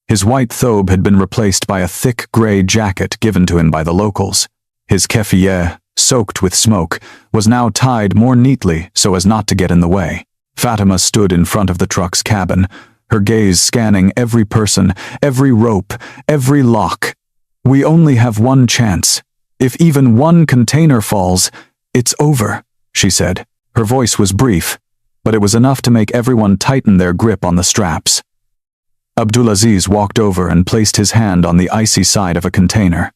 His white thobe had been replaced by a thick gray jacket given to him by the locals. His keffiyeh, soaked with smoke, was now tied more neatly so as not to get in the way. Fatima stood in front of the truck's cabin, her gaze scanning every person, every rope, every lock. "We only have one chance. If even one container falls, it's over," she said. Her voice was brief, but it was enough to make everyone tighten their grip on the straps. Abdulaziz walked over and placed his hand on the icy side of a container.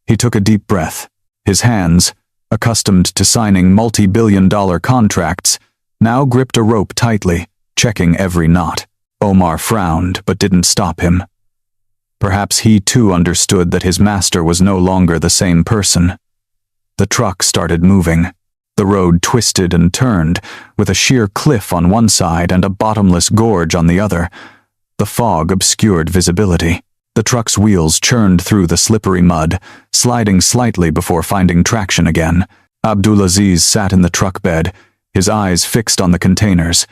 He took a deep breath. His hands, accustomed to signing multi-billion-dollar contracts, now gripped a rope tightly, checking every knot. Omar frowned, but didn't stop him. Perhaps he too understood that his master was no longer the same person. The truck started moving. The road twisted and turned, with a sheer cliff on one side and a bottomless gorge on the other. The fog obscured visibility. The truck's wheels churned through the slippery mud, sliding slightly before finding traction again. Abdulaziz sat in the truck bed, his eyes fixed on the containers.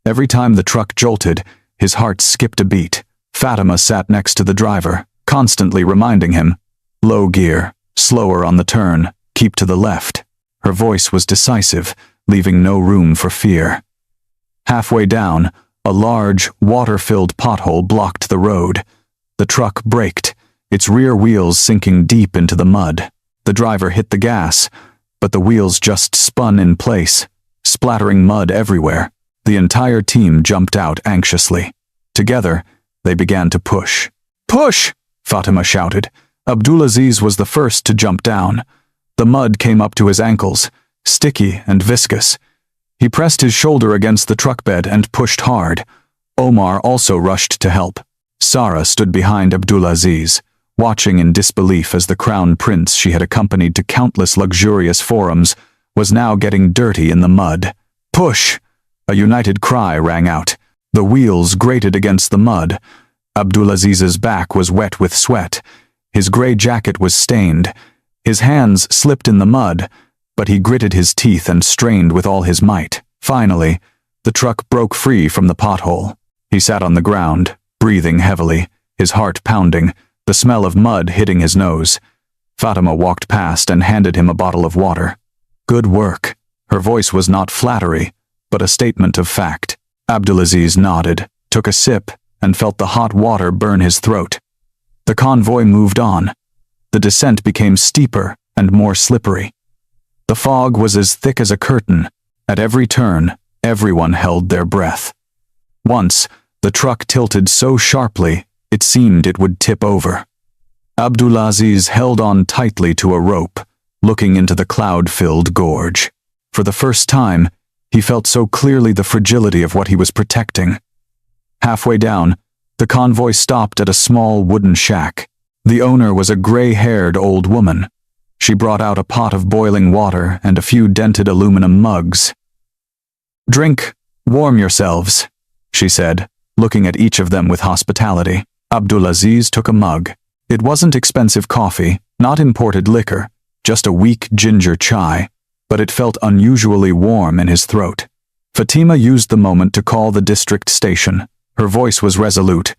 Every time the truck jolted, his heart skipped a beat. Fatima sat next to the driver, constantly reminding him, "Low gear, slower on the turn, keep to the left." Her voice was decisive, leaving no room for fear. Halfway down, a large, water-filled pothole blocked the road. The truck braked, its rear wheels sinking deep into the mud. The driver hit the gas, but the wheels just spun in place, splattering mud everywhere. The entire team jumped out anxiously. Together, they began to push. "Push!" Fatima shouted. Abdulaziz was the first to jump down. The mud came up to his ankles, sticky and viscous. He pressed his shoulder against the truck bed and pushed hard. Omar also rushed to help. Sarah stood behind Abdulaziz, watching in disbelief as the crown prince she had accompanied to countless luxurious forums was now getting dirty in the mud. "Push!" A united cry rang out. The wheels grated against the mud. Abdulaziz's back was wet with sweat. His gray jacket was stained. His hands slipped in the mud, but he gritted his teeth and strained with all his might. Finally, the truck broke free from the pothole. He sat on the ground, breathing heavily, his heart pounding, the smell of mud hitting his nose. Fatima walked past and handed him a bottle of water. "Good work." Her voice was not flattery, but a statement of fact. Abdulaziz nodded, took a sip, and felt the hot water burn his throat. The convoy moved on. The descent became steeper and more slippery. The fog was as thick as a curtain. At every turn, everyone held their breath. Once, the truck tilted so sharply, it seemed it would tip over. Abdulaziz held on tightly to a rope, looking into the cloud-filled gorge. For the first time, he felt so clearly the fragility of what he was protecting. Halfway down, the convoy stopped at a small wooden shack. The owner was a gray-haired old woman. She brought out a pot of boiling water and a few dented aluminum mugs. "Drink, warm yourselves," she said, looking at each of them with hospitality. Abdulaziz took a mug. It wasn't expensive coffee, not imported liquor, just a weak ginger chai, but it felt unusually warm in his throat. Fatima used the moment to call the district station. Her voice was resolute.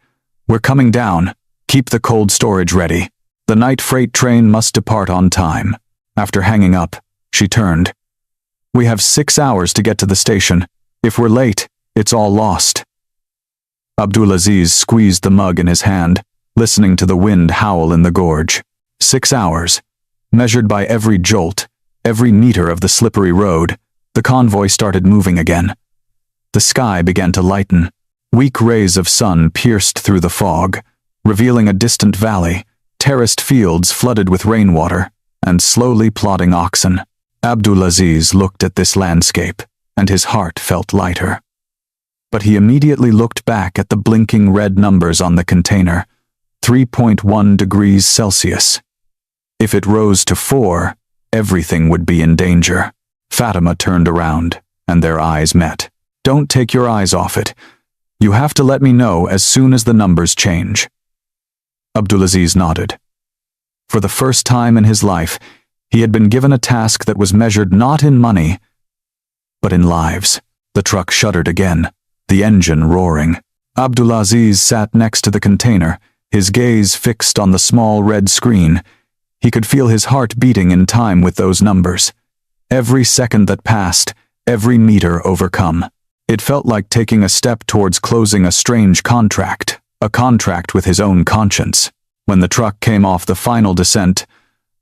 "We're coming down. Keep the cold storage ready. The night freight train must depart on time." After hanging up, she turned. "We have 6 hours to get to the station. If we're late, it's all lost." Abdulaziz squeezed the mug in his hand, listening to the wind howl in the gorge. 6 hours. Measured by every jolt, every meter of the slippery road, the convoy started moving again. The sky began to lighten. Weak rays of sun pierced through the fog, revealing a distant valley, terraced fields flooded with rainwater, and slowly plodding oxen. Abdulaziz looked at this landscape, and his heart felt lighter. But he immediately looked back at the blinking red numbers on the container. 3.1 degrees Celsius. If it rose to 4, everything would be in danger. Fatima turned around, and their eyes met. "Don't take your eyes off it. You have to let me know as soon as the numbers change." Abdulaziz nodded. For the first time in his life, he had been given a task that was measured not in money, but in lives. The truck shuddered again, the engine roaring. Abdulaziz sat next to the container, his gaze fixed on the small red screen. He could feel his heart beating in time with those numbers. Every second that passed, every meter overcome. It felt like taking a step towards closing a strange contract, a contract with his own conscience. When the truck came off the final descent,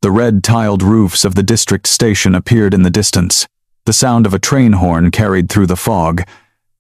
the red-tiled roofs of the district station appeared in the distance. The sound of a train horn carried through the fog,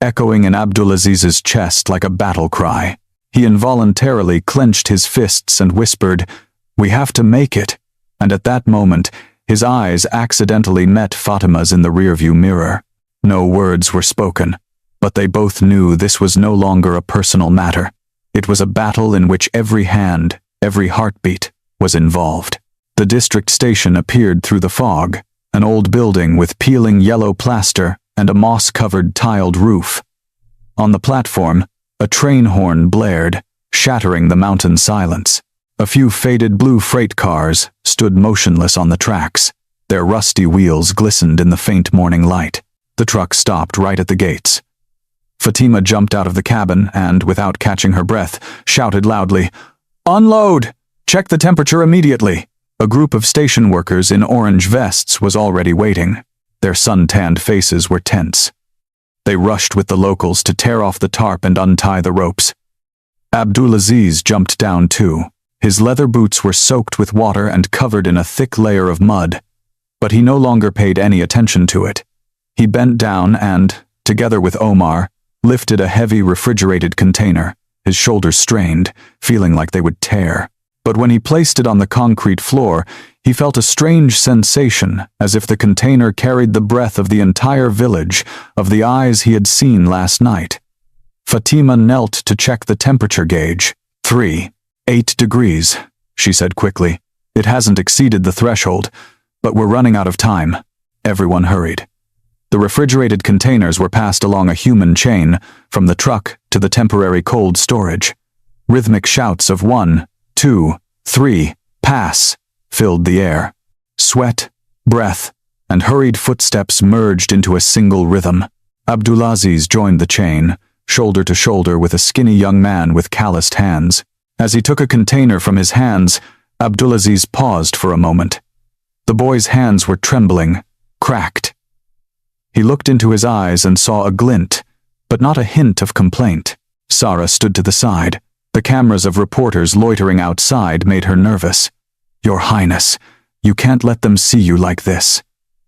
echoing in Abdulaziz's chest like a battle cry. He involuntarily clenched his fists and whispered, "We have to make it." And at that moment, his eyes accidentally met Fatima's in the rearview mirror. No words were spoken, but they both knew this was no longer a personal matter. It was a battle in which every hand, every heartbeat, was involved. The district station appeared through the fog, an old building with peeling yellow plaster and a moss-covered tiled roof. On the platform, a train horn blared, shattering the mountain silence. A few faded blue freight cars stood motionless on the tracks. Their rusty wheels glistened in the faint morning light. The truck stopped right at the gates. Fatima jumped out of the cabin and, without catching her breath, shouted loudly, "Unload! Check the temperature immediately!" A group of station workers in orange vests was already waiting. Their sun-tanned faces were tense. They rushed with the locals to tear off the tarp and untie the ropes. Abdulaziz jumped down too. His leather boots were soaked with water and covered in a thick layer of mud, but he no longer paid any attention to it. He bent down and, together with Omar, lifted a heavy refrigerated container, his shoulders strained, feeling like they would tear. But when he placed it on the concrete floor, he felt a strange sensation, as if the container carried the breath of the entire village, of the eyes he had seen last night. Fatima knelt to check the temperature gauge. 3.8 degrees, she said quickly. "It hasn't exceeded the threshold, but we're running out of time." Everyone hurried. The refrigerated containers were passed along a human chain, from the truck to the temporary cold storage. Rhythmic shouts of 1, 2, 3, pass, filled the air. Sweat, breath, and hurried footsteps merged into a single rhythm. Abdulaziz joined the chain, shoulder to shoulder with a skinny young man with calloused hands. As he took a container from his hands, Abdulaziz paused for a moment. The boy's hands were trembling, cracked. He looked into his eyes and saw a glint, but not a hint of complaint. Sarah stood to the side. The cameras of reporters loitering outside made her nervous. "Your Highness, you can't let them see you like this."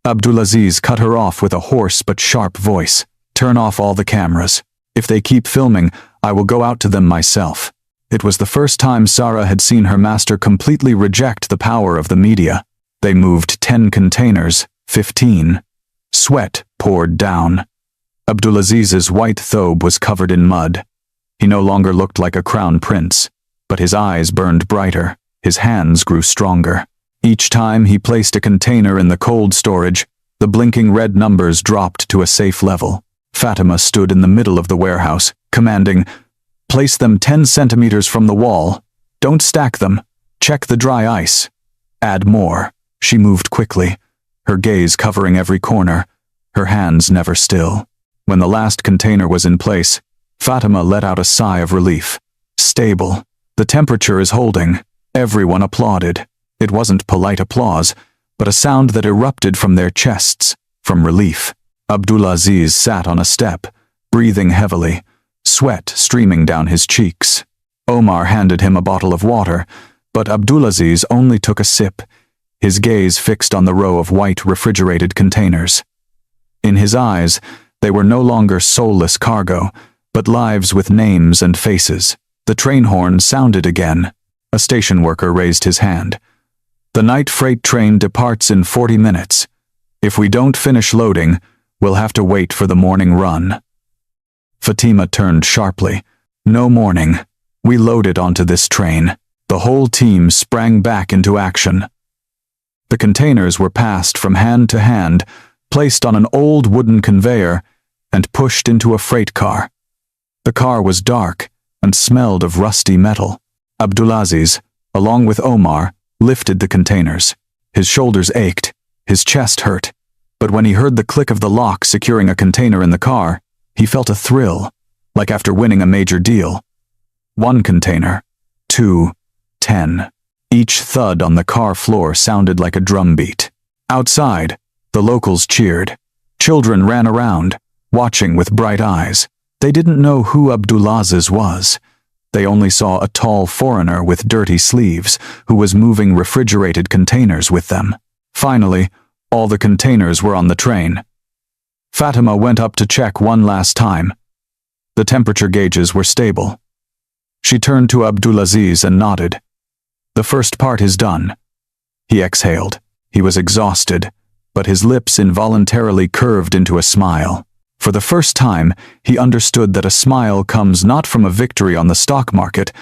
Abdulaziz cut her off with a hoarse but sharp voice. "Turn off all the cameras. If they keep filming, I will go out to them myself." It was the first time Sarah had seen her master completely reject the power of the media. They moved 10 containers, 15. Sweat poured down. Abdulaziz's white thobe was covered in mud. He no longer looked like a crown prince, but his eyes burned brighter, his hands grew stronger. Each time he placed a container in the cold storage, the blinking red numbers dropped to a safe level. Fatima stood in the middle of the warehouse, commanding, "Place them 10 centimeters from the wall. Don't stack them. Check the dry ice. Add more." She moved quickly, her gaze covering every corner, her hands never still. When the last container was in place, Fatima let out a sigh of relief. Stable. The temperature is holding. Everyone applauded. It wasn't polite applause, but a sound that erupted from their chests, from relief. Abdulaziz sat on a step, breathing heavily, sweat streaming down his cheeks. Omar handed him a bottle of water, but Abdulaziz only took a sip, his gaze fixed on the row of white refrigerated containers. In his eyes, they were no longer soulless cargo, but lives with names and faces. The train horn sounded again. A station worker raised his hand. The night freight train departs in 40 minutes. If we don't finish loading, we'll have to wait for the morning run. Fatima turned sharply. No morning. We loaded onto this train. The whole team sprang back into action. The containers were passed from hand to hand, placed on an old wooden conveyor, and pushed into a freight car. The car was dark and smelled of rusty metal. Abdulaziz, along with Omar, lifted the containers. His shoulders ached, his chest hurt, but when he heard the click of the lock securing a container in the car, he felt a thrill, like after winning a major deal. 1 container, 2, 10. Each thud on the car floor sounded like a drumbeat. Outside, the locals cheered. Children ran around, watching with bright eyes. They didn't know who Abdulaziz was. They only saw a tall foreigner with dirty sleeves who was moving refrigerated containers with them. Finally, all the containers were on the train. Fatima went up to check one last time. The temperature gauges were stable. She turned to Abdulaziz and nodded. The first part is done. He exhaled. He was exhausted, but his lips involuntarily curved into a smile. For the first time, he understood that a smile comes not from a victory on the stock market,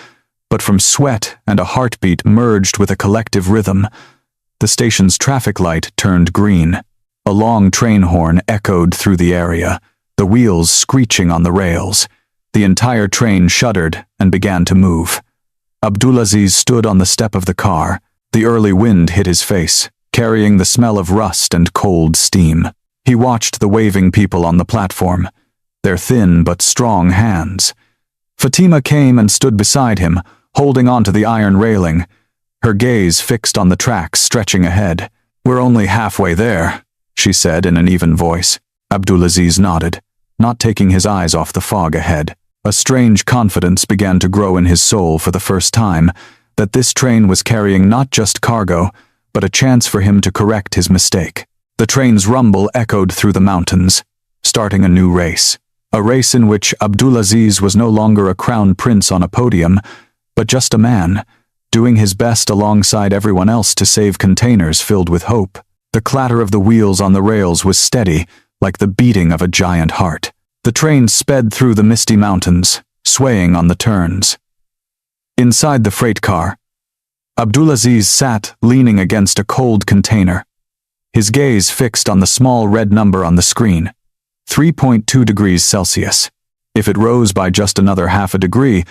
but from sweat and a heartbeat merged with a collective rhythm. The station's traffic light turned green. A long train horn echoed through the area, the wheels screeching on the rails. The entire train shuddered and began to move. Abdulaziz stood on the step of the car. The early wind hit his face, carrying the smell of rust and cold steam. He watched the waving people on the platform, their thin but strong hands. Fatima came and stood beside him, holding onto the iron railing, her gaze fixed on the tracks stretching ahead. "We're only halfway there," she said in an even voice. Abdulaziz nodded, not taking his eyes off the fog ahead. A strange confidence began to grow in his soul for the first time, that this train was carrying not just cargo, but a chance for him to correct his mistake. The train's rumble echoed through the mountains, starting a new race. A race in which Abdulaziz was no longer a crown prince on a podium, but just a man, doing his best alongside everyone else to save containers filled with hope. The clatter of the wheels on the rails was steady, like the beating of a giant heart. The train sped through the misty mountains, swaying on the turns. Inside the freight car, Abdulaziz sat leaning against a cold container, his gaze fixed on the small red number on the screen, 3.2 degrees Celsius. If it rose by just another half a degree,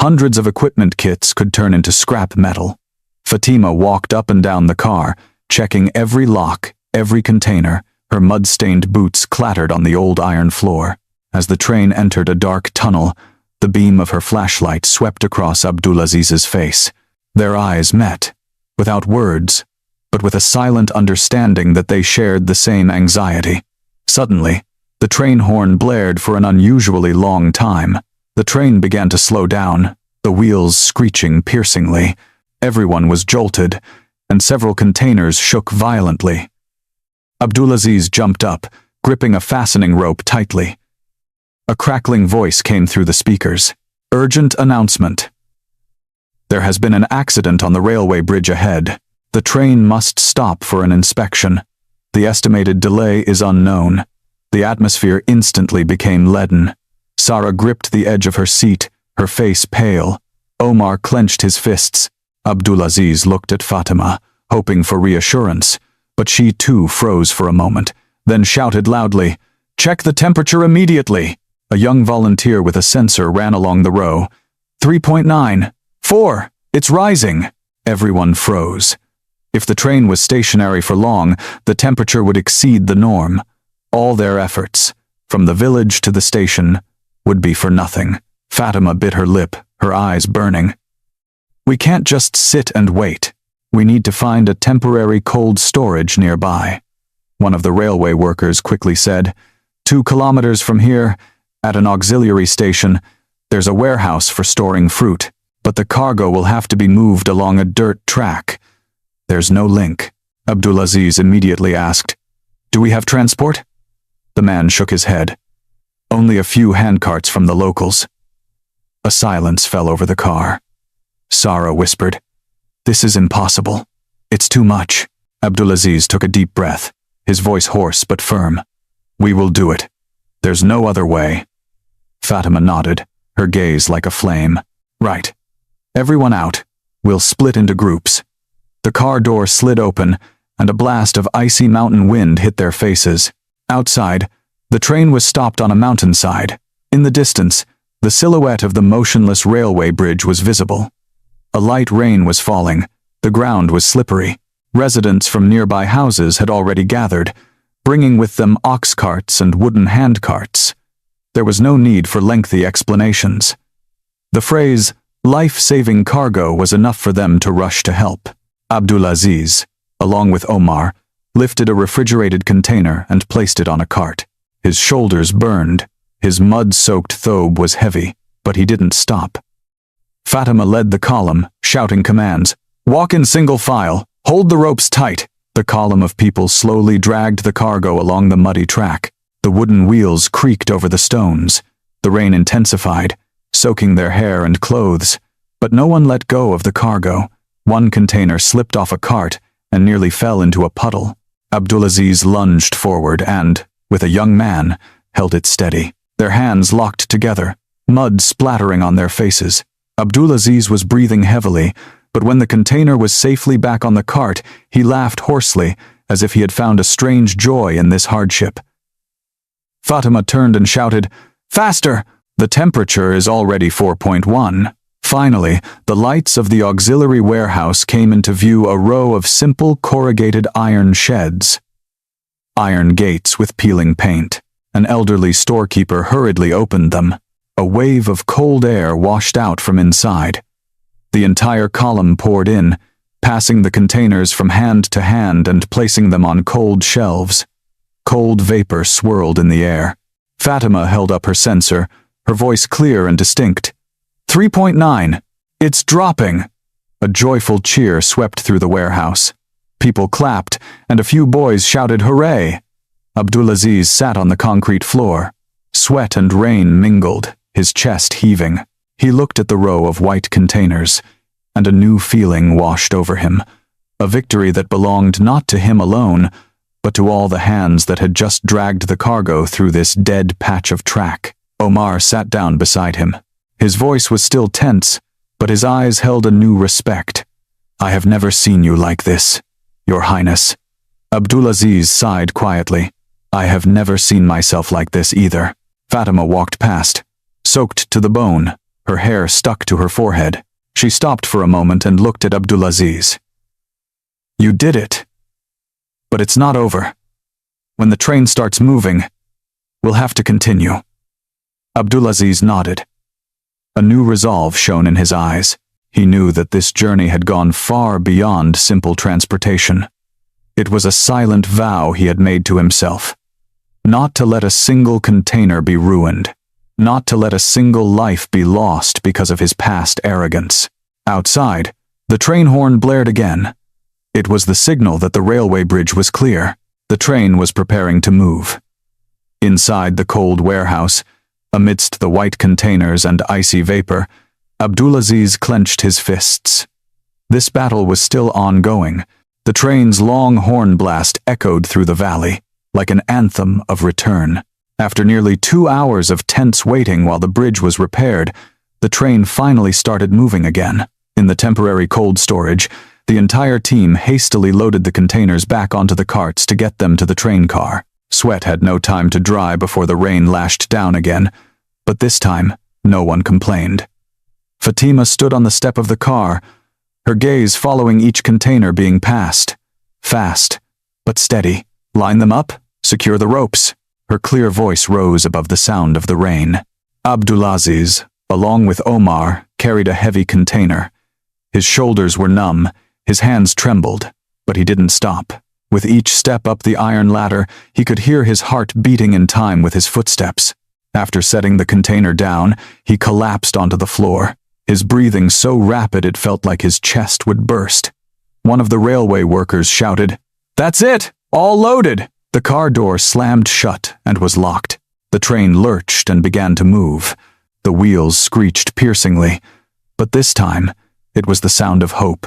hundreds of equipment kits could turn into scrap metal. Fatima walked up and down the car, checking every lock, every container. Her mud-stained boots clattered on the old iron floor. As the train entered a dark tunnel, the beam of her flashlight swept across Abdulaziz's face. Their eyes met, without words, but with a silent understanding that they shared the same anxiety. Suddenly, the train horn blared for an unusually long time. The train began to slow down, the wheels screeching piercingly. Everyone was jolted, and several containers shook violently. Abdulaziz jumped up, gripping a fastening rope tightly. A crackling voice came through the speakers. Urgent announcement. There has been an accident on the railway bridge ahead. The train must stop for an inspection. The estimated delay is unknown. The atmosphere instantly became leaden. Sarah gripped the edge of her seat, her face pale. Omar clenched his fists. Abdulaziz looked at Fatima, hoping for reassurance, but she too froze for a moment, then shouted loudly, "Check the temperature immediately!" A young volunteer with a sensor ran along the row. 3.9, 4, it's rising! Everyone froze. If the train was stationary for long, the temperature would exceed the norm. All their efforts, from the village to the station, would be for nothing. Fatima bit her lip, her eyes burning. We can't just sit and wait. We need to find a temporary cold storage nearby. One of the railway workers quickly said, 2 kilometers from here, at an auxiliary station, there's a warehouse for storing fruit, but the cargo will have to be moved along a dirt track. There's no link. Abdulaziz immediately asked, Do we have transport? The man shook his head. Only a few handcarts from the locals. A silence fell over the car. Sarah whispered, This is impossible. It's too much. Abdulaziz took a deep breath, his voice hoarse but firm. We will do it. There's no other way. Fatima nodded, her gaze like a flame. Right. Everyone out. We'll split into groups. The car door slid open, and a blast of icy mountain wind hit their faces. Outside, the train was stopped on a mountainside. In the distance, the silhouette of the motionless railway bridge was visible. A light rain was falling. The ground was slippery. Residents from nearby houses had already gathered, bringing with them ox carts and wooden handcarts. There was no need for lengthy explanations. The phrase, life-saving cargo, was enough for them to rush to help. Abdulaziz, along with Omar, lifted a refrigerated container and placed it on a cart. His shoulders burned, his mud-soaked thobe was heavy, but he didn't stop. Fatima led the column, shouting commands. Walk in single file, hold the ropes tight. The column of people slowly dragged the cargo along the muddy track. The wooden wheels creaked over the stones. The rain intensified, soaking their hair and clothes, but no one let go of the cargo. One container slipped off a cart and nearly fell into a puddle. Abdulaziz lunged forward and, with a young man, held it steady. Their hands locked together, mud splattering on their faces. Abdulaziz was breathing heavily, but when the container was safely back on the cart, he laughed hoarsely, as if he had found a strange joy in this hardship. Fatima turned and shouted, Faster! The temperature is already 4.1. Finally, the lights of the auxiliary warehouse came into view, a row of simple corrugated iron sheds. Iron gates with peeling paint. An elderly storekeeper hurriedly opened them. A wave of cold air washed out from inside. The entire column poured in, passing the containers from hand to hand and placing them on cold shelves. Cold vapor swirled in the air. Fatima held up her sensor, her voice clear and distinct. 3.9. It's dropping. A joyful cheer swept through the warehouse. People clapped, and a few boys shouted hooray. Abdulaziz sat on the concrete floor. Sweat and rain mingled, his chest heaving. He looked at the row of white containers, and a new feeling washed over him. A victory that belonged not to him alone, but to all the hands that had just dragged the cargo through this dead patch of track. Omar sat down beside him. His voice was still tense, but his eyes held a new respect. I have never seen you like this, Your Highness. Abdulaziz sighed quietly. I have never seen myself like this either. Fatima walked past, soaked to the bone, her hair stuck to her forehead. She stopped for a moment and looked at Abdulaziz. You did it. But it's not over. When the train starts moving, we'll have to continue. Abdulaziz nodded. A new resolve shone in his eyes. He knew that this journey had gone far beyond simple transportation. It was a silent vow he had made to himself. Not to let a single container be ruined. Not to let a single life be lost because of his past arrogance. Outside, the train horn blared again. It was the signal that the railway bridge was clear. The train was preparing to move. Inside the cold warehouse, amidst the white containers and icy vapor, Abdulaziz clenched his fists. This battle was still ongoing. The train's long horn blast echoed through the valley, like an anthem of return. After nearly 2 hours of tense waiting while the bridge was repaired, the train finally started moving again. In the temporary cold storage, the entire team hastily loaded the containers back onto the carts to get them to the train car. Sweat had no time to dry before the rain lashed down again, but this time, no one complained. Fatima stood on the step of the car, her gaze following each container being passed. Fast, but steady. Line them up, secure the ropes. Her clear voice rose above the sound of the rain. Abdulaziz, along with Omar, carried a heavy container. His shoulders were numb, his hands trembled, but he didn't stop. With each step up the iron ladder, he could hear his heart beating in time with his footsteps. After setting the container down, he collapsed onto the floor, his breathing so rapid it felt like his chest would burst. One of the railway workers shouted, "That's it! All loaded!" The car door slammed shut and was locked. The train lurched and began to move. The wheels screeched piercingly, but this time it was the sound of hope.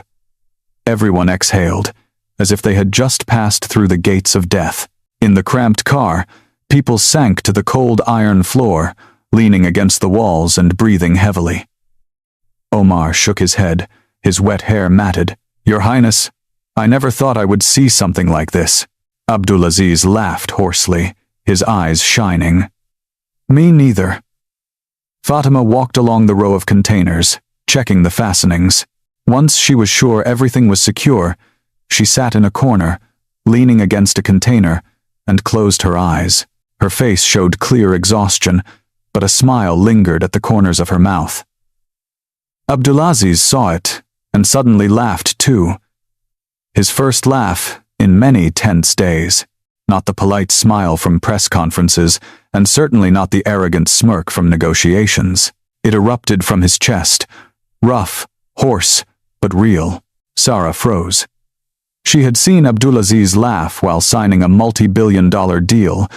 Everyone exhaled, as if they had just passed through the gates of death. In the cramped car, people sank to the cold iron floor, leaning against the walls and breathing heavily. Omar shook his head, his wet hair matted. "Your Highness, I never thought I would see something like this." Abdulaziz laughed hoarsely, his eyes shining. "Me neither." Fatima walked along the row of containers, checking the fastenings. Once she was sure everything was secure, she sat in a corner, leaning against a container, and closed her eyes. Her face showed clear exhaustion, but a smile lingered at the corners of her mouth. Abdulaziz saw it, and suddenly laughed too. His first laugh in many tense days. Not the polite smile from press conferences, and certainly not the arrogant smirk from negotiations. It erupted from his chest, rough, hoarse, but real. Sarah froze. She had seen Abdulaziz laugh while signing a multi-billion-dollar deal,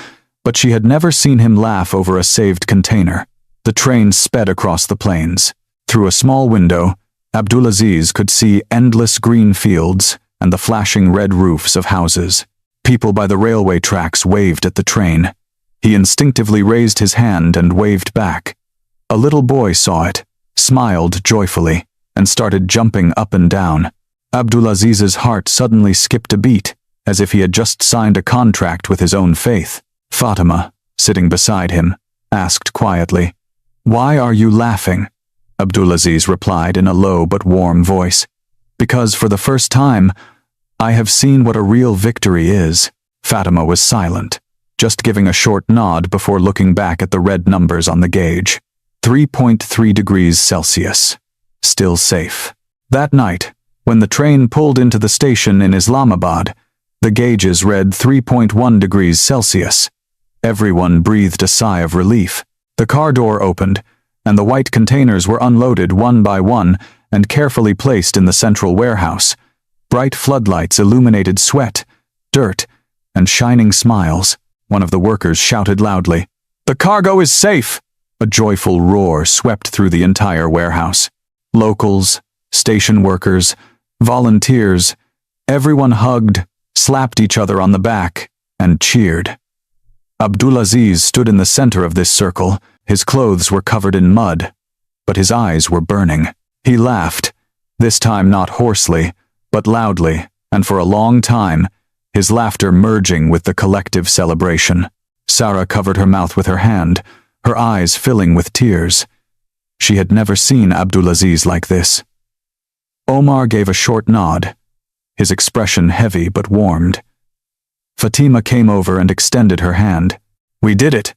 but she had never seen him laugh over a saved container. The train sped across the plains. Through a small window, Abdulaziz could see endless green fields and the flashing red roofs of houses. People by the railway tracks waved at the train. He instinctively raised his hand and waved back. A little boy saw it, smiled joyfully, and started jumping up and down. Abdulaziz's heart suddenly skipped a beat, as if he had just signed a contract with his own faith. Fatima, sitting beside him, asked quietly, "Why are you laughing?" Abdulaziz replied in a low but warm voice, "Because for the first time, I have seen what a real victory is." Fatima was silent, just giving a short nod before looking back at the red numbers on the gauge. 3.3 degrees Celsius. Still safe. That night, when the train pulled into the station in Islamabad, the gauges read 3.1 degrees Celsius. Everyone breathed a sigh of relief. The car door opened, and the white containers were unloaded one by one and carefully placed in the central warehouse. Bright floodlights illuminated sweat, dirt, and shining smiles. One of the workers shouted loudly, "The cargo is safe!" A joyful roar swept through the entire warehouse. Locals, station workers, volunteers, everyone hugged, slapped each other on the back, and cheered. Abdulaziz stood in the center of this circle. His clothes were covered in mud, but his eyes were burning. He laughed, this time not hoarsely, but loudly, and for a long time, his laughter merging with the collective celebration. Sarah covered her mouth with her hand, her eyes filling with tears. She had never seen Abdulaziz like this. Omar gave a short nod, his expression heavy but warmed. Fatima came over and extended her hand. "We did it."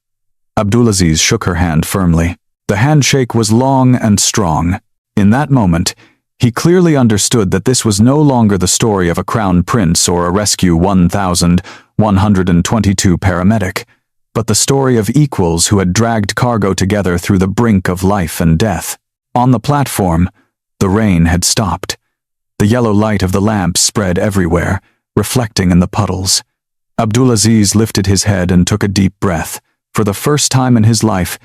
Abdulaziz shook her hand firmly. The handshake was long and strong. In that moment, he clearly understood that this was no longer the story of a crown prince or a rescue 1,122 paramedic, but the story of equals who had dragged cargo together through the brink of life and death. On the platform, the rain had stopped. The yellow light of the lamp spread everywhere, reflecting in the puddles. Abdulaziz lifted his head and took a deep breath. For the first time in his life,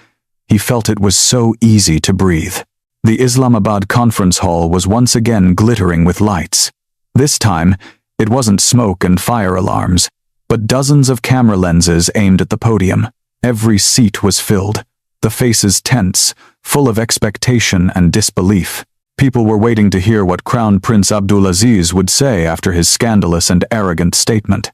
he felt it was so easy to breathe. The Islamabad conference hall was once again glittering with lights. This time, it wasn't smoke and fire alarms, but dozens of camera lenses aimed at the podium. Every seat was filled, the faces tense, full of expectation and disbelief. People were waiting to hear what Crown Prince Abdulaziz would say after his scandalous and arrogant statement.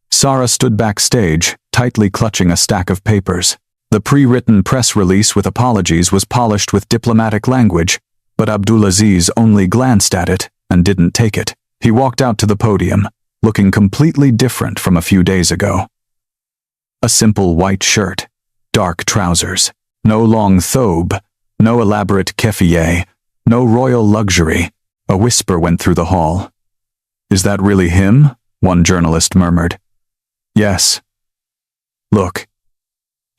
Sarah stood backstage, tightly clutching a stack of papers. The pre-written press release with apologies was polished with diplomatic language, but Abdulaziz only glanced at it and didn't take it. He walked out to the podium, looking completely different from a few days ago. A simple white shirt, dark trousers, no long thobe, no elaborate keffiyeh, no royal luxury. A whisper went through the hall. "Is that really him?" one journalist murmured. "Yes." "Look.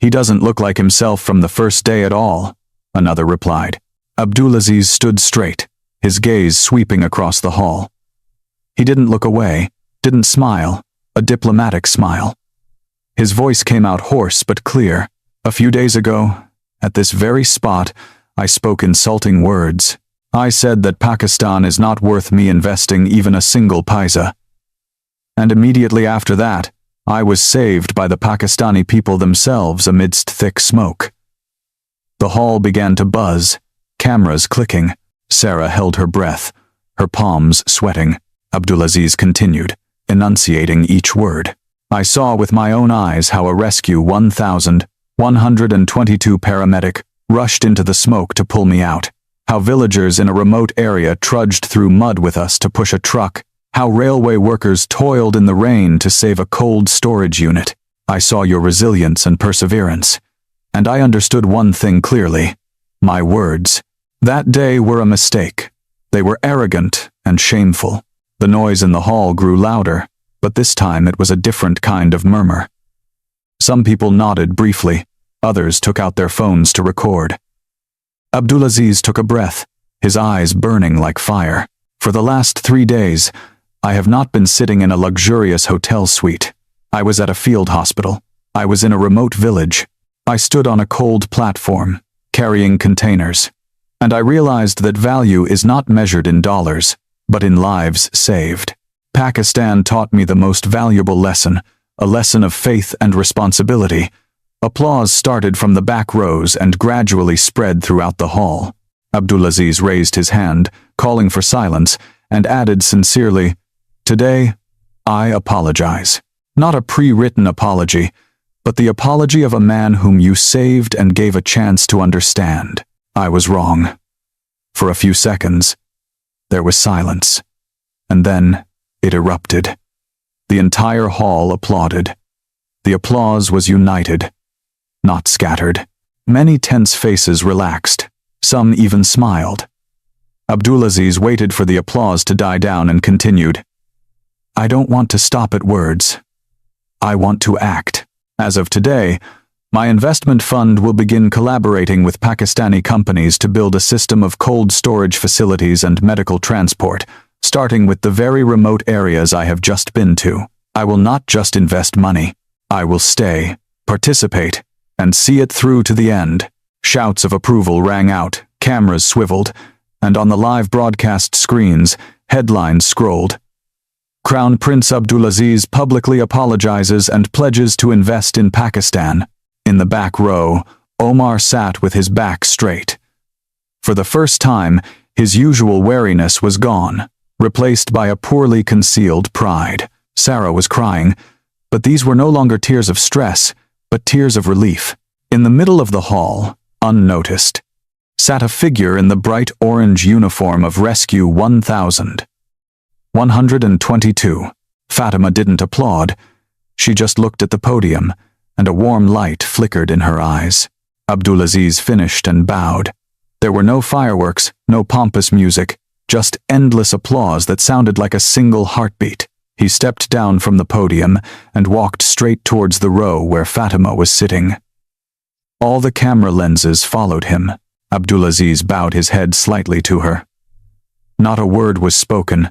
He doesn't look like himself from the first day at all," another replied. Abdulaziz stood straight, his gaze sweeping across the hall. He didn't look away, didn't smile, a diplomatic smile. His voice came out hoarse but clear. "A few days ago, at this very spot, I spoke insulting words. I said that Pakistan is not worth me investing even a single paisa. And immediately after that, I was saved by the Pakistani people themselves amidst thick smoke." The hall began to buzz, cameras clicking. Sarah held her breath, her palms sweating. Abdulaziz continued, enunciating each word. "I saw with my own eyes how a rescue 1,122 paramedic rushed into the smoke to pull me out. How villagers in a remote area trudged through mud with us to push a truck. How railway workers toiled in the rain to save a cold storage unit. I saw your resilience and perseverance. And I understood one thing clearly. My words. That day were a mistake. They were arrogant and shameful. The noise in the hall grew louder, but this time it was a different kind of murmur. Some people nodded briefly. Others took out their phones to record. Abdulaziz took a breath, his eyes burning like fire. For the last 3 days, I have not been sitting in a luxurious hotel suite. I was at a field hospital. I was in a remote village. I stood on a cold platform, carrying containers. And I realized that value is not measured in dollars, but in lives saved. Pakistan taught me the most valuable lesson, a lesson of faith and responsibility. Applause started from the back rows and gradually spread throughout the hall. Abdulaziz raised his hand, calling for silence, and added sincerely, "Today, I apologize. Not a pre-written apology, but the apology of a man whom you saved and gave a chance to understand. I was wrong." For a few seconds, there was silence, and then it erupted. The entire hall applauded. The applause was united, not scattered. Many tense faces relaxed. Some even smiled. Abdulaziz waited for the applause to die down and continued, "I don't want to stop at words. I want to act. As of today, my investment fund will begin collaborating with Pakistani companies to build a system of cold storage facilities and medical transport, starting with the very remote areas I have just been to. I will not just invest money. I will stay, participate, and see it through to the end." Shouts of approval rang out, cameras swiveled, and on the live broadcast screens, headlines scrolled. "Crown Prince Abdulaziz publicly apologizes and pledges to invest in Pakistan." In the back row, Omar sat with his back straight. For the first time, his usual wariness was gone, replaced by a poorly concealed pride. Sarah was crying, but these were no longer tears of stress, but tears of relief. In the middle of the hall, unnoticed, sat a figure in the bright orange uniform of Rescue 1,122. Fatima didn't applaud. She just looked at the podium, and a warm light flickered in her eyes. Abdulaziz finished and bowed. There were no fireworks, no pompous music, just endless applause that sounded like a single heartbeat. He stepped down from the podium and walked straight towards the row where Fatima was sitting. All the camera lenses followed him. Abdulaziz bowed his head slightly to her. Not a word was spoken,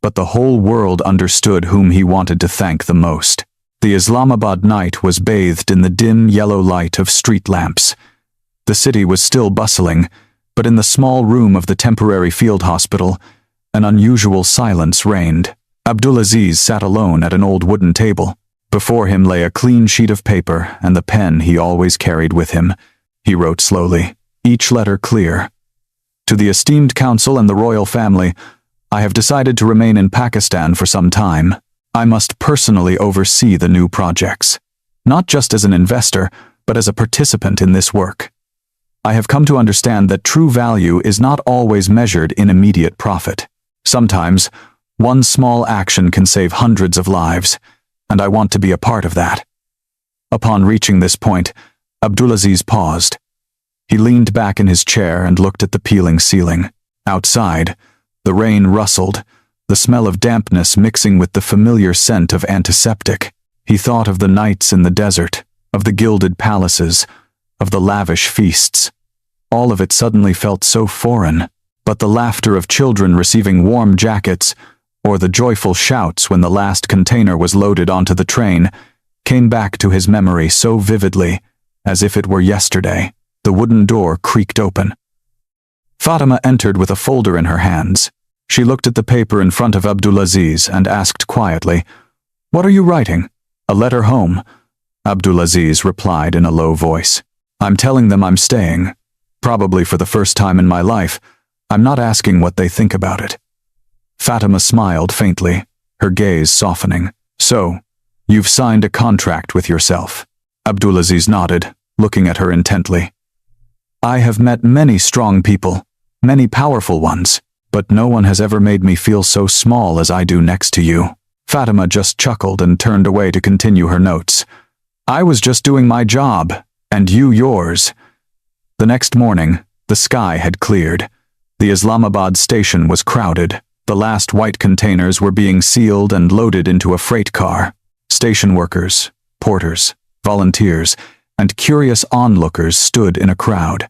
but the whole world understood whom he wanted to thank the most. The Islamabad night was bathed in the dim yellow light of street lamps. The city was still bustling, but in the small room of the temporary field hospital, an unusual silence reigned. Abdulaziz sat alone at an old wooden table. Before him lay a clean sheet of paper and the pen he always carried with him. He wrote slowly, each letter clear. "To the esteemed council and the royal family, I have decided to remain in Pakistan for some time. I must personally oversee the new projects, not just as an investor, but as a participant in this work. I have come to understand that true value is not always measured in immediate profit. Sometimes, one small action can save hundreds of lives, and I want to be a part of that." Upon reaching this point, Abdulaziz paused. He leaned back in his chair and looked at the peeling ceiling. Outside, the rain rustled, the smell of dampness mixing with the familiar scent of antiseptic. He thought of the nights in the desert, of the gilded palaces, of the lavish feasts. All of it suddenly felt so foreign, but the laughter of children receiving warm jackets, or the joyful shouts when the last container was loaded onto the train, came back to his memory so vividly, as if it were yesterday. The wooden door creaked open. Fatima entered with a folder in her hands. She looked at the paper in front of Abdulaziz and asked quietly, "What are you writing? A letter home?" Abdulaziz replied in a low voice, "I'm telling them I'm staying. Probably for the first time in my life. I'm not asking what they think about it." Fatima smiled faintly, her gaze softening. "So, you've signed a contract with yourself." Abdulaziz nodded, looking at her intently. "I have met many strong people, many powerful ones, but no one has ever made me feel so small as I do next to you." Fatima just chuckled and turned away to continue her notes. "I was just doing my job, and you yours." The next morning, the sky had cleared. The Islamabad station was crowded. The last white containers were being sealed and loaded into a freight car. Station workers, porters, volunteers, and curious onlookers stood in a crowd,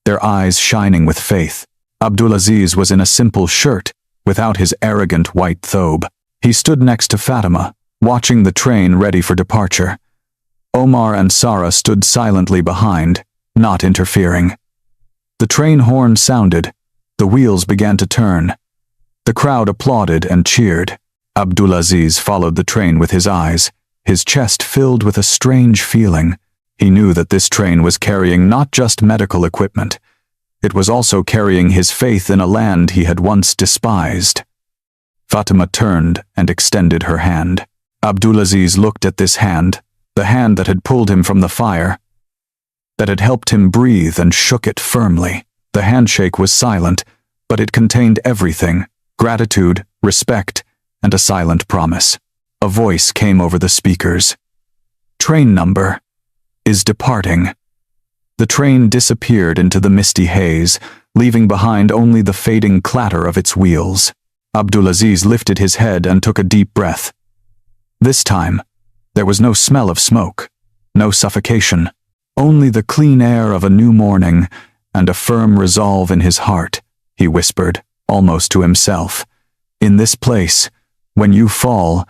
their eyes shining with faith. Abdulaziz was in a simple shirt, without his arrogant white thobe. He stood next to Fatima, watching the train ready for departure. Omar and Sarah stood silently behind, not interfering. The train horn sounded. The wheels began to turn. The crowd applauded and cheered. Abdulaziz followed the train with his eyes, his chest filled with a strange feeling. He knew that this train was carrying not just medical equipment. It was also carrying his faith in a land he had once despised. Fatima turned and extended her hand. Abdulaziz looked at this hand, the hand that had pulled him from the fire, that had helped him breathe, and shook it firmly. The handshake was silent, but it contained everything: gratitude, respect, and a silent promise. A voice came over the speakers. "Train number is departing." The train disappeared into the misty haze, leaving behind only the fading clatter of its wheels. Abdulaziz lifted his head and took a deep breath. This time, there was no smell of smoke, no suffocation, only the clean air of a new morning and a firm resolve in his heart. He whispered, almost to himself, "In this place, when you fall,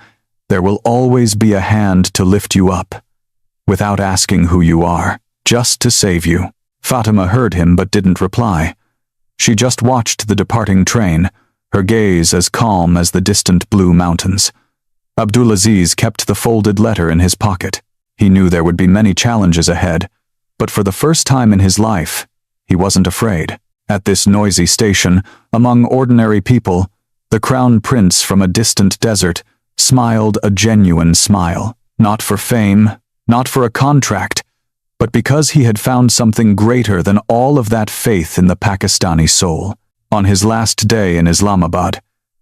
there will always be a hand to lift you up, without asking who you are, just to save you." Fatima heard him but didn't reply. She just watched the departing train, her gaze as calm as the distant blue mountains. Abdulaziz kept the folded letter in his pocket. He knew there would be many challenges ahead, but for the first time in his life, he wasn't afraid. At this noisy station, among ordinary people, the crown prince from a distant desert smiled a genuine smile, not for fame, not for a contract, but because he had found something greater than all of that faith in the Pakistani soul. On his last day in Islamabad,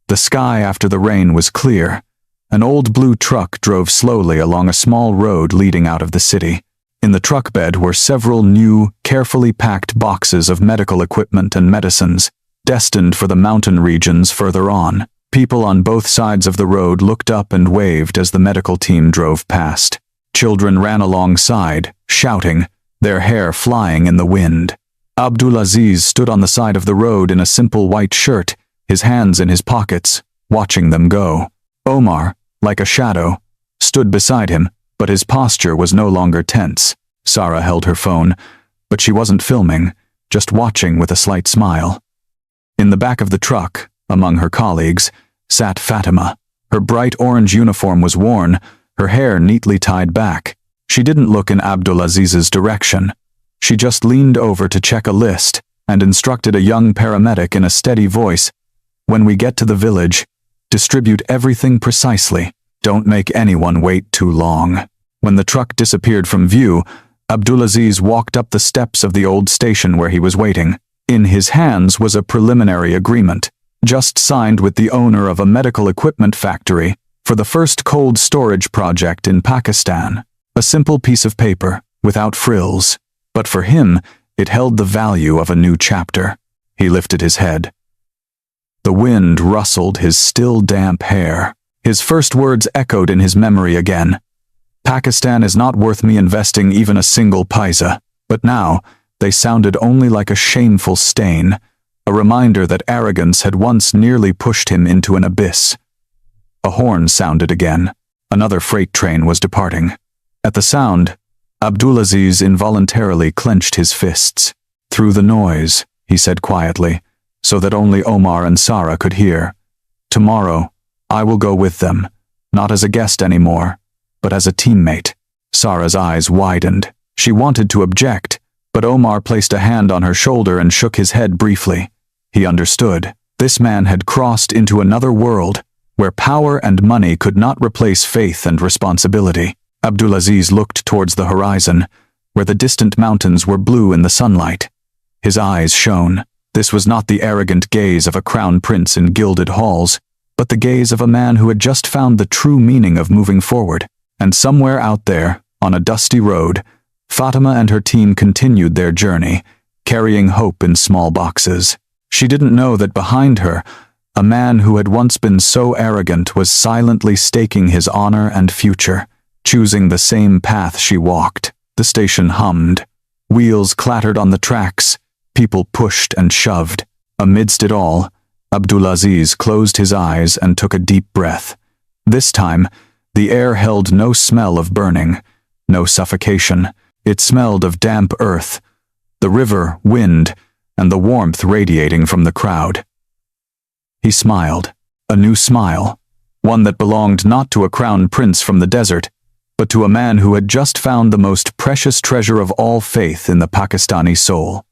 the sky after the rain was clear. An old blue truck drove slowly along a small road leading out of the city. In the truck bed were several new, carefully packed boxes of medical equipment and medicines, destined for the mountain regions further on. People on both sides of the road looked up and waved as the medical team drove past. Children ran alongside, shouting, their hair flying in the wind. Abdulaziz stood on the side of the road in a simple white shirt, his hands in his pockets, watching them go. Omar, like a shadow, stood beside him, but his posture was no longer tense. Sarah held her phone, but she wasn't filming, just watching with a slight smile. In the back of the truck, among her colleagues, sat Fatima. Her bright orange uniform was worn, her hair neatly tied back. She didn't look in Abdulaziz's direction. She just leaned over to check a list and instructed a young paramedic in a steady voice, "When we get to the village, distribute everything precisely. Don't make anyone wait too long." When the truck disappeared from view, Abdulaziz walked up the steps of the old station where he was waiting. In his hands was a preliminary agreement, just signed with the owner of a medical equipment factory for the first cold storage project in Pakistan. A simple piece of paper, without frills, but for him, it held the value of a new chapter. He lifted his head. The wind rustled his still damp hair. His first words echoed in his memory again. Pakistan is not worth me investing even a single paisa, but now they sounded only like a shameful stain, a reminder that arrogance had once nearly pushed him into an abyss. A horn sounded again. Another freight train was departing. At the sound, Abdulaziz involuntarily clenched his fists. "Through the noise," he said quietly, so that only Omar and Sarah could hear. "Tomorrow, I will go with them, not as a guest anymore, but as a teammate." Sarah's eyes widened. She wanted to object, but Omar placed a hand on her shoulder and shook his head briefly. He understood. This man had crossed into another world, where power and money could not replace faith and responsibility. Abdulaziz looked towards the horizon, where the distant mountains were blue in the sunlight. His eyes shone. This was not the arrogant gaze of a crown prince in gilded halls, but the gaze of a man who had just found the true meaning of moving forward. And somewhere out there, on a dusty road, Fatima and her team continued their journey, carrying hope in small boxes. She didn't know that behind her, a man who had once been so arrogant was silently staking his honor and future, choosing the same path she walked. The station hummed. Wheels clattered on the tracks. People pushed and shoved. Amidst it all, Abdulaziz closed his eyes and took a deep breath. This time, the air held no smell of burning, no suffocation. It smelled of damp earth, the river, wind, and the warmth radiating from the crowd. He smiled, a new smile, one that belonged not to a crown prince from the desert, but to a man who had just found the most precious treasure of all faith in the Pakistani soul.